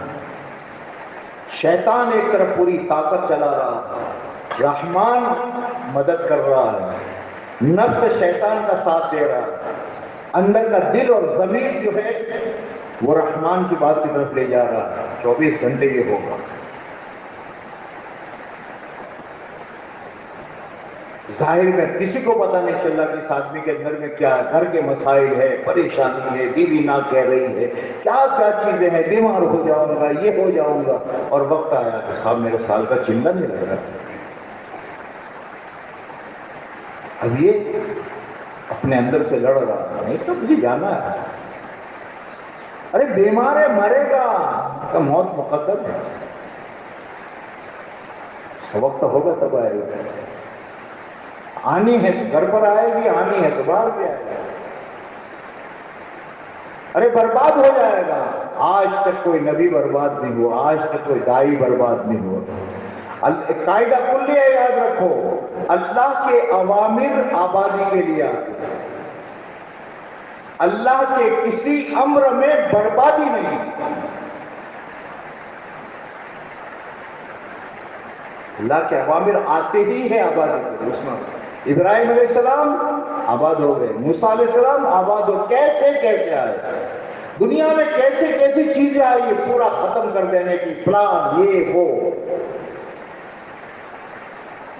شیطان ایک طرف پوری طاقت چلا رہا ہے, رحمان مدد کر رہا ہے, نفس شیطان کا ساتھ دے رہا ہے, اندر کا دل اور ضمیر جو ہے وہ رحمان کی بات کی طرف لے جا رہا ہے. 24 گھنٹے یہ ہوگا. ظاہر میں کسی کو پتہ نہیں چل رہا کہ اس آدمی کے گھر میں کیا ہے, گھر کے مسائل ہے, پریشانی ہے, بیوی نہ کہہ رہی ہے, کیا کیا چیزیں ہیں, بیمار ہو جاؤں گا, یہ ہو جاؤں گا. اور وقت آیا کہ صاحب میرے سال کا چندہ نہیں لگ رہا. اب یہ اپنے اندر سے لڑ رہا ہے, نہیں سب مجھے جانا ہے. ارے بیمار ہے, مرے گا, کا موت مقدر ہے, وقت ہوگا تب آئے گا. آنی ہے تو گھر پر آئے گی, آنی ہے تو باہر بھی آئے گا. ارے برباد ہو جائے گا. آج تک کوئی نبی برباد نہیں ہوا, آج تک کوئی دائی برباد نہیں ہوا. قاعدہ کلیہ یاد رکھو, اللہ کے اوامر آبادی کے لیے آتے, اللہ کے کسی امر میں بربادی نہیں. اللہ کے اوامر آتے ہی ہیں آبادی کے لیے. اس میں ابراہیم علیہ السلام آباد ہو گئے, موسیٰ علیہ السلام آباد ہو. کیسے کیسے آئے دنیا میں, کیسے کیسی چیزیں آئی پورا ختم کر دینے کی, پلان یہ وہ.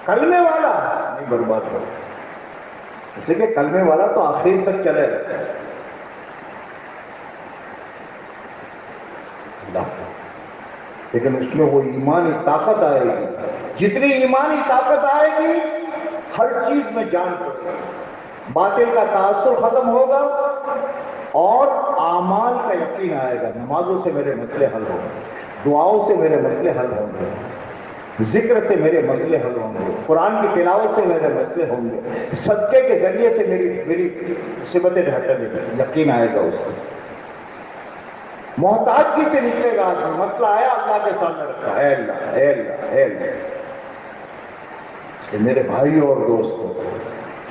کلمے والا نہیں برباد ہو, اس لیے کہ کلمے والا تو آخر تک چلے گا. لیکن اس میں وہ ایمانی طاقت آئے گی. جتنی ایمانی طاقت آئے گی ہر چیز میں جان پڑے گی, باطل کا تاثر ختم ہوگا اور اعمال کا یقین آئے گا. نمازوں سے میرے مسئلے حل ہوں گے, دعاؤں سے میرے مسئلے حل ہوں گے, ذکر سے میرے مسئلے حل ہوں گے, قرآن کی تلاوت سے میرے مسئلے ہوں گے, صدقے کے ذریعے سے میری مصیبتیں ہٹیں گی. یقین آئے گا اس کو. محتاجی سے نکلے گا آدمی, مسئلہ آیا اللہ کے سامنے رکھا, اے اللہ اے اللہ اے اللہ. کہ میرے بھائیوں اور دوستوں,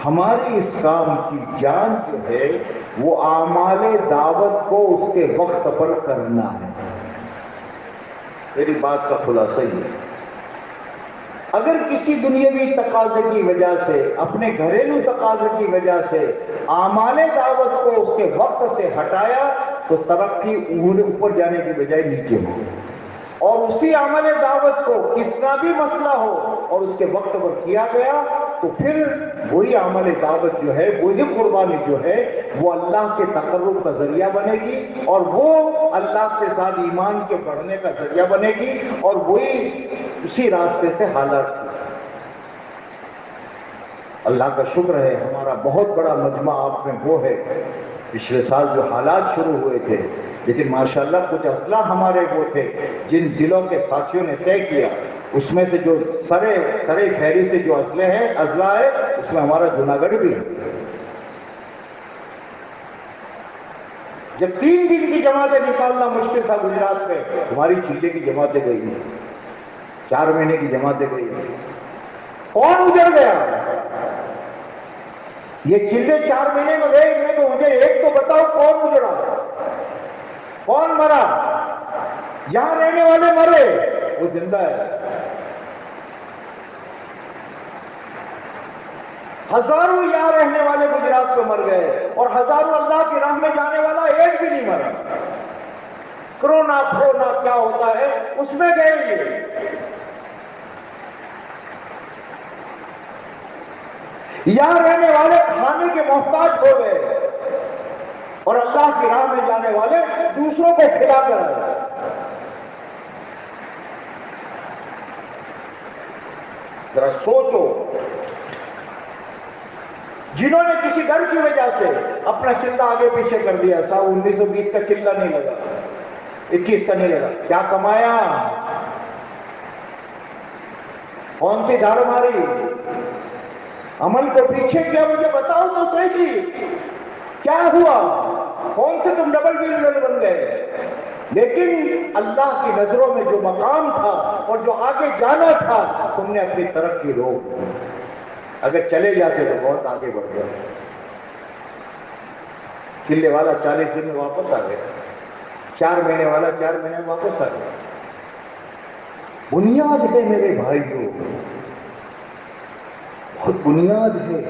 ہماری اس کام کی جان جو ہے وہ اعمال دعوت کو اس کے وقت پر کرنا ہے. میری بات کا خلاصہ یہ ہے, اگر کسی دنیاوی تقاضے کی وجہ سے, اپنے گھریلو تقاضے کی وجہ سے اعمال دعوت کو اس کے وقت سے ہٹایا تو ترقی اوپر جانے کی بجائے نیچے ہو. اور اسی عمل دعوت کو کس کا بھی مسئلہ ہو اور اس کے وقت پر کیا گیا تو پھر وہی عمل دعوت جو ہے, وہی قربانی جو ہے وہ اللہ کے تقرب کا ذریعہ بنے گی, اور وہ اللہ کے ساتھ ایمان کے بڑھنے کا ذریعہ بنے گی, اور وہی اسی راستے سے حالات. اللہ کا شکر ہے ہمارا بہت بڑا مجمع آپ میں وہ ہے. پچھلے سال جو حالات شروع ہوئے تھے, لیکن ماشاءاللہ کچھ اضلاع ہمارے وہ تھے جن ضلعوں کے ساتھیوں نے طے کیا, اس میں سے جو سرے فہرست سے جو اضلاع ہے اس میں ہمارا جوناگڑھ بھی ہے. جب 3 دن کی جماعتیں نکالنا مشکل تھا گجرات میں, ہماری چیزیں کی جماعتیں گئی ہیں, 4 مہینے کی جماعتیں گئی ہیں. کون اجڑ گیا؟ یہ چیزیں 4 مہینے میں گئے میں تو مجھے ایک تو بتاؤ کون اجڑا, کون مرا؟ یہاں رہنے والے مرے, وہ زندہ ہے. ہزاروں یہاں رہنے والے گجرات کو مر گئے, اور ہزاروں اللہ کی راہ میں جانے والا ایک بھی نہیں مرا. کرونا کیا ہوتا ہے اس میں گئے یہ. یہاں رہنے والے کھانے کے محتاج ہو گئے, اور اللہ کی راہ میں جانے والے دوسروں کو کھلا کر آئے۔ ذرا سوچو، جنہوں نے کسی ڈر کی وجہ سے اپنا چلہ آگے پیچھے کر دیا، 1920 کا چلہ نہیں لگا، 21 کا نہیں لگا، کیا کمایا؟ کون سی دھاڑ ماری؟ عمل کو پیچھے کیا؟ مجھے بتاؤ تو صحیح، کیا ہوا؟ کون سے تم ڈبل ملینئر بن گئے؟ لیکن اللہ کی نظروں میں جو مقام تھا اور جو آگے جانا تھا، تم نے اپنی ترقی روک دی۔ اگر چلے جاتے تو بہت آگے بڑھ گئے۔ چلے والا 40 دن میں واپس آ گیا، 4 مہینے والا 4 مہینے میں واپس آ گیا۔ بنیاد ہے میرے بھائیوں، بہت بنیاد ہے۔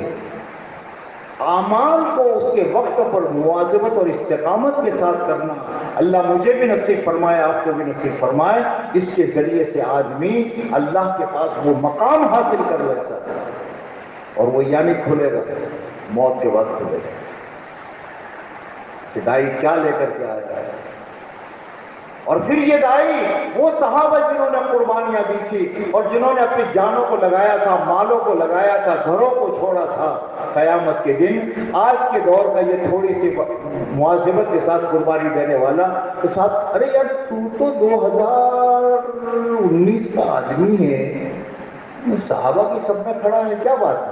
اعمال کو اس کے وقت پر مواظبت اور استقامت کے ساتھ کرنا، اللہ مجھے بھی نصیب فرمائے، آپ کو بھی نصیب فرمائے۔ اس کے ذریعے سے آدمی اللہ کے پاس وہ مقام حاصل کر لیتا ہے، اور وہ یعنی کھلے گا، موت کے بعد کھلے گا۔ کہ دائی کیا لے کر کے آیا ہے؟ اور پھر یہ دائی وہ صحابہ جنہوں نے قربانیاں دی تھی اور جنہوں نے اپنی جانوں کو لگایا تھا، مالوں کو لگایا تھا، گھروں کو چھوڑا تھا، قیامت کے دن آج کے دور کا یہ تھوڑی سی مواظبت کے ساتھ قربانی دینے والا کے ساتھ، ارے یار تو 2019 کا آدمی ہے، صحابہ کی سب میں کھڑا ہے، کیا بات ہے؟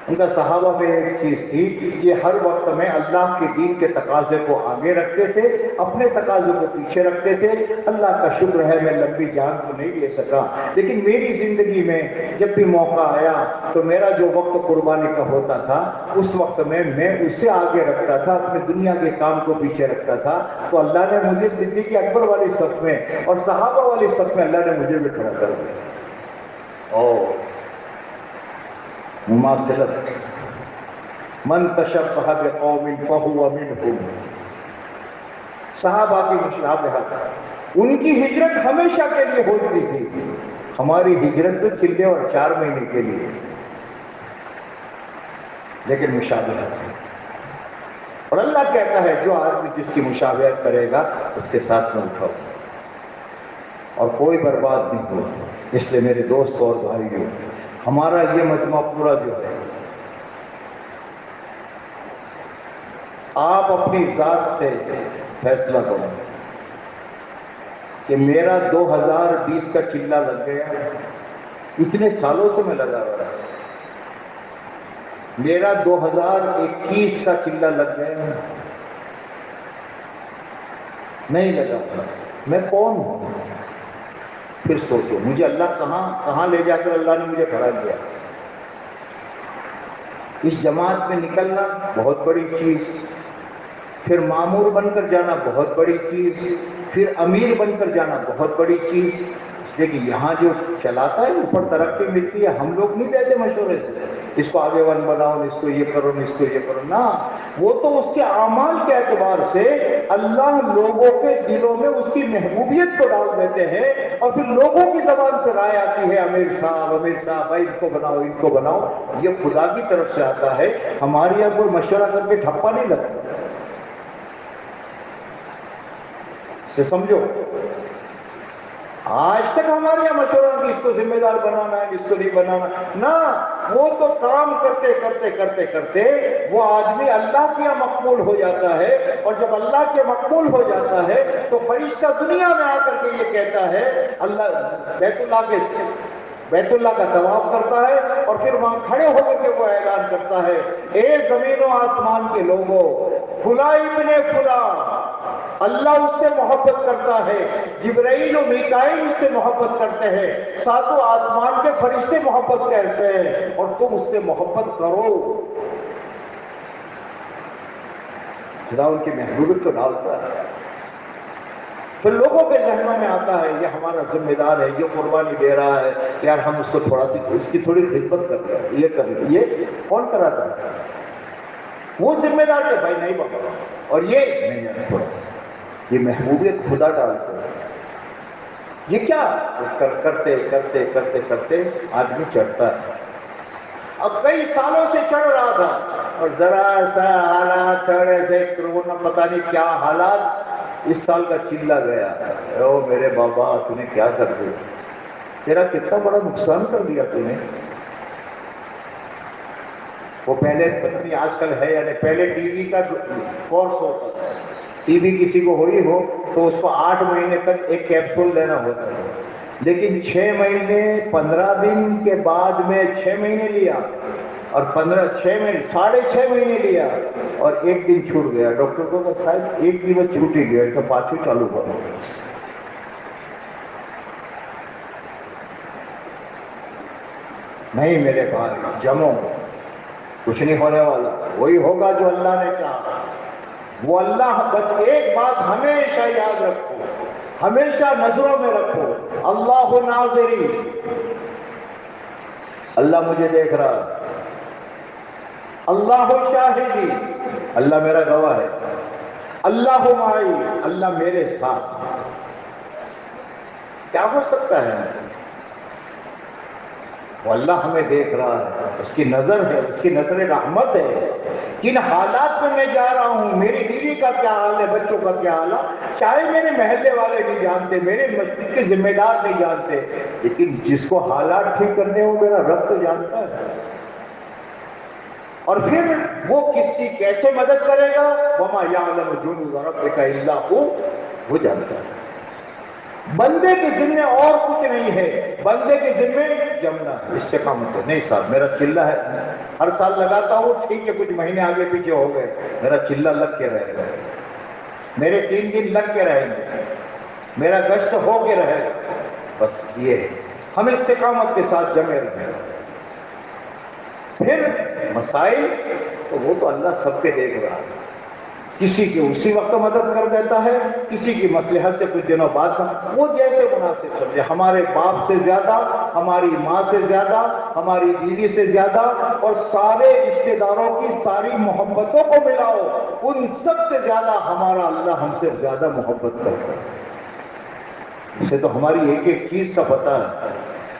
ان کا صحابہ میں ایک چیز تھی، یہ ہر وقت میں اللہ کے دین کے تقاضے کو آگے رکھتے تھے، اپنے تقاضے کو پیچھے رکھتے تھے۔ اللہ کا شکر ہے میں لمبی جان تو نہیں لے سکا، لیکن میری زندگی میں جب بھی موقع آیا تو میرا جو وقت قربانی کا ہوتا تھا، اس وقت میں اسے آگے رکھتا تھا، اپنے دنیا کے کام کو پیچھے رکھتا تھا۔ تو اللہ نے مجھے صدیق اکبر والی صف میں اور صحابہ والی صف میں اللہ نے مجھے بھی کھڑا کر دیا۔ مماثلت، من تشبہ بقوم فہو منہم، صحابہ کی مشابہت، ان کی ہجرت ہمیشہ کے لیے ہوتی تھی، ہماری ہجرت تو چلے اور 4 مہینے کے لیے، لیکن مشابہت ہے۔ اور اللہ کہتا ہے جو آدمی جس کی مشابہت کرے گا اس کے ساتھ میں اٹھاؤ، اور کوئی برباد نہیں ہو۔ اس لیے میرے دوست اور بھائیوں، ہمارا یہ مجمع پورا جو ہے، آپ اپنی ذات سے فیصلہ کرو کہ میرا 2020 کا چلہ لگ گیا، اتنے سالوں سے میں لگا رہا، میرا 2021 کا چلہ لگ گیا، نہیں لگا، میں کون ہوں؟ پھر سوچو مجھے اللہ کہاں لے جا کر اللہ نے مجھے کھڑا کیا۔ اس جماعت میں نکلنا بہت بڑی چیز، پھر مامور بن کر جانا بہت بڑی چیز، پھر امیر بن کر جانا بہت بڑی چیز۔ اس لیے کہ یہاں جو چلاتا ہے اوپر ترقی ملتی ہے، ہم لوگ نہیں دیتے مشورے سے اس کو آگے ون بناؤ، اس کو یہ کرو، اس کو یہ کرو، نہ، وہ تو اس کے اعمال کے اعتبار سے اللہ لوگوں کے دلوں میں اس کی محبوبیت کو ڈال دیتے ہیں، اور پھر لوگوں کی زبان سے رائے آتی ہے امیر صاحب بھائی ان کو بناؤ، ان کو بناؤ۔ یہ خدا کی طرف سے آتا ہے، ہمارے یہاں کوئی مشورہ کر کے ٹھپا نہیں لگتا۔ سے سمجھو، آج تک ہمارے یہاں مشورہ کہ اس کو ذمہ دار بنانا ہے، اس کو نہیں بنانا، نہ، وہ تو کام کرتے کرتے کرتے کرتے وہ آدمی اللہ کے یہاں مقبول ہو جاتا ہے، اور جب اللہ کے مقبول ہو جاتا ہے تو فرشتہ دنیا میں آ کر کے یہ کہتا ہے، اللہ بیت اللہ کا طواف کرتا ہے، اور پھر وہاں کھڑے ہو کر کے وہ اعلان کرتا ہے، اے زمین و آسمان کے لوگوں، فلاں ابن فلاں، اللہ اس سے محبت کرتا ہے، جبرائیل و میکائیل اس سے محبت کرتے ہیں، ساتوں آسمان کے فرشتے محبت کرتے ہیں، اور تم اس سے محبت کرو۔ خدا ان کی محبوبیت کو ڈالتا ہے، پھر لوگوں کے ذہنوں میں آتا ہے یہ ہمارا ذمہ دار ہے، یہ قربانی دے رہا ہے، یار ہم اس کو تھوڑا سی اس کی تھوڑی خدمت کر رہے ہیں، یہ کر رہے ہیں۔ یہ کون کراتا ہے؟ وہ ذمہ دار ہے بھائی، نہیں بابا، اور یہ نہیں ہے، تھوڑا یہ محبوبیت خدا ڈالتا ہے۔ یہ کیا کرتے کرتے کرتے کرتے آدمی چڑھتا ہے۔ اب کئی سالوں سے چڑھ رہا تھا، اور ذرا سا حالات تھوڑے سے کرونا پتہ نہیں کیا حالات، اس سال کا چلا گیا، او میرے بابا تو نے کیا کر دیا، تیرا کتنا بڑا نقصان کر دیا تو نے۔ وہ پہلے پتہ نہیں آج کل ہے یا نہیں، پہلے ٹی وی کا کورس ہوتا تھا، ٹی وی کسی کو ہوئی ہو تو اس کو 8 مہینے تک ایک کیپسول لینا ہوتا تھا، لیکن 6 مہینے 15 دن کے بعد میں 6 مہینے لیا، اور 6 مہینے 6.5 مہینے لیا، اور 1 دن چھوٹ گیا، ڈاکٹر کو کہا صاحب 1 دن چھوٹ ہی گیا تو پاچھو چالو کرو۔ نہیں میرے بھائی جمو، کچھ نہیں ہونے والا، وہی ہوگا جو اللہ نے کہا، وہ اللہ۔ بس ایک بات ہمیشہ یاد رکھو، ہمیشہ نظروں میں رکھو، اللہ ناظری، اللہ مجھے دیکھ رہا، اللہ شاہدی، اللہ میرا گواہ ہے، اللہ معی، اللہ میرے ساتھ۔ کیا ہو سکتا ہے؟ وہ اللہ ہمیں دیکھ رہا ہے، اس کی نظر ہے، اس کی نظر رحمت ہے۔ کن حالات میں میں جا رہا ہوں، میری بیوی کا کیا حال ہے، بچوں کا کیا حال ہے، چاہے میرے محلے والے نہیں جانتے، میرے مسجد کے ذمہ دار نہیں جانتے، لیکن جس کو حالات ٹھیک کرنے ہو میرا رب تو جانتا ہے۔ اور پھر وہ کس کی کیسے مدد کرے گا، وما یعلم جنود ربک الا هو، وہ جانتا ہے۔ بندے کے ذمے اور کچھ نہیں ہے، بندے کے ذمے جمنا ہے، استقامت ہے۔ نہیں صاحب میرا چلہ ہے، ہر سال لگاتا ہوں، ٹھیک ہے کچھ مہینے آگے پیچھے ہو گئے، میرا چلہ لگ کے رہے گا، میرے 3 دن لگ کے رہیں گے، میرا گشت ہو کے رہے گا، بس یہ ہے، ہم استقامت کے ساتھ جمے رہیں۔ پھر مسائل تو وہ تو اللہ سب کے دیکھ رہا ہے، کسی کی اسی وقت مدد کر دیتا ہے، کسی کی مصلحت سے کچھ دنوں بعد، وہ جیسے مناسب سمجھے۔ ہمارے باپ سے زیادہ، ہماری ماں سے زیادہ، ہماری بیوی سے زیادہ، اور سارے رشتے داروں کی ساری محبتوں کو ملاؤ، ان سب سے زیادہ ہمارا اللہ ہم سے زیادہ محبت کرتا ہے۔ اسے تو ہماری ایک ایک چیز کا پتہ ہے۔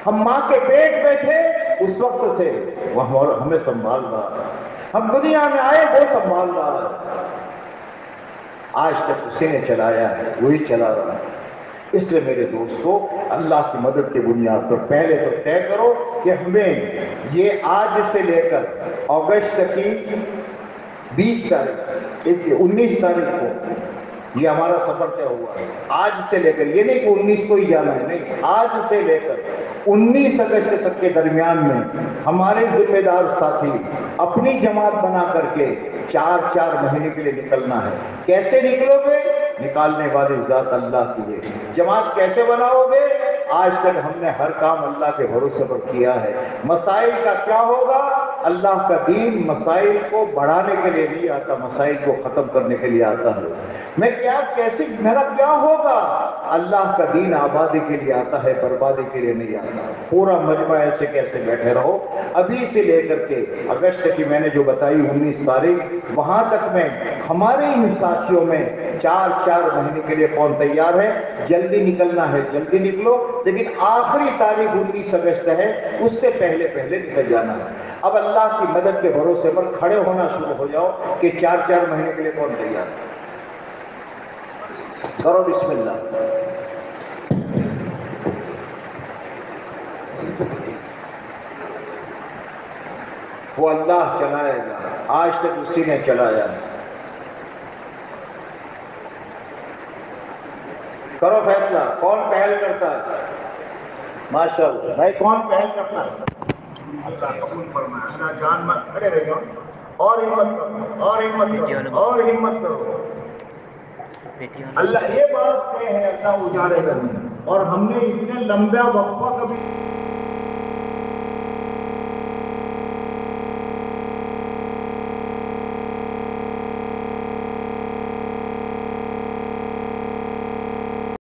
ہم ماں کے پیٹ میں تھے اس وقت تھے، وہ ہمیں سنبھال رہا ہے، ہم دنیا میں آئے وہ سنبھال رہا ہے، آج تک اسی نے چلایا ہے، وہی چلا رہا ہے۔ اس لیے میرے دوستو، اللہ کی مدد کی بنیاد پر پہلے تو طے کرو کہ ہمیں یہ آج سے لے کر اگست کی 20 تاریخ 19 تاریخ کو یہ ہمارا سفر طے ہوا ہے، آج سے لے کر، یہ نہیں کہ 19 کو ہی جانا ہے، نہیں، آج سے لے کر 19 اگست تک کے درمیان میں ہمارے ذمہ دار ساتھی اپنی جماعت بنا کر کے 4 مہینے کے لیے نکلنا ہے۔ کیسے نکلو گے؟ نکالنے والی ذات اللہ کی ہے۔ جماعت کیسے بناؤ گے؟ آج تک ہم نے ہر کام اللہ کے بھروسے پر کیا ہے۔ مسائل کا کیا ہوگا؟ اللہ کا دین مسائل کو بڑھانے کے لیے نہیں آتا، مسائل کو ختم کرنے کے لیے آتا ہے۔ میں کیسے میرا کیا ہوگا؟ اللہ کا دین آبادی کے لیے آتا ہے، بربادی کے لیے نہیں آتا۔ پورا مجمع ایسے کیسے بیٹھے رہو، ابھی سے لے کر کے اگست کی میں نے جو بتائی 19 تاریخ، وہاں تک میں ہمارے ان ساتھیوں میں 4 مہینے کے لیے کون تیار ہے؟ جلدی نکلنا ہے جلدی نکلو، لیکن آخری تاریخ 19 اگست ہے، اس سے پہلے نکل جانا ہے۔ اب اللہ کی مدد کے بھروسے پر کھڑے ہونا شروع ہو جاؤ کہ 4 مہینے کے لیے کون تیار ہے؟ کرو بسم اللہ۔ وہ اللہ چلائے گا، آج تک اسی نے چلایا ہے۔ کرو فیصلہ، کون پہل کرتا ہے؟ ماشاء اللہ بھائی، کون پہل کرتا ہے؟ اللہ قبول فرمائے۔ اللہ جان مت کھڑے رہ جاؤ، اور ہمت کرو، اور ہمت کرو، اور ہمت کرو۔ اللہ یہ بات ہے، اللہ اجاڑے گا، اور ہم نے اتنے لمبا وقفہ کبھی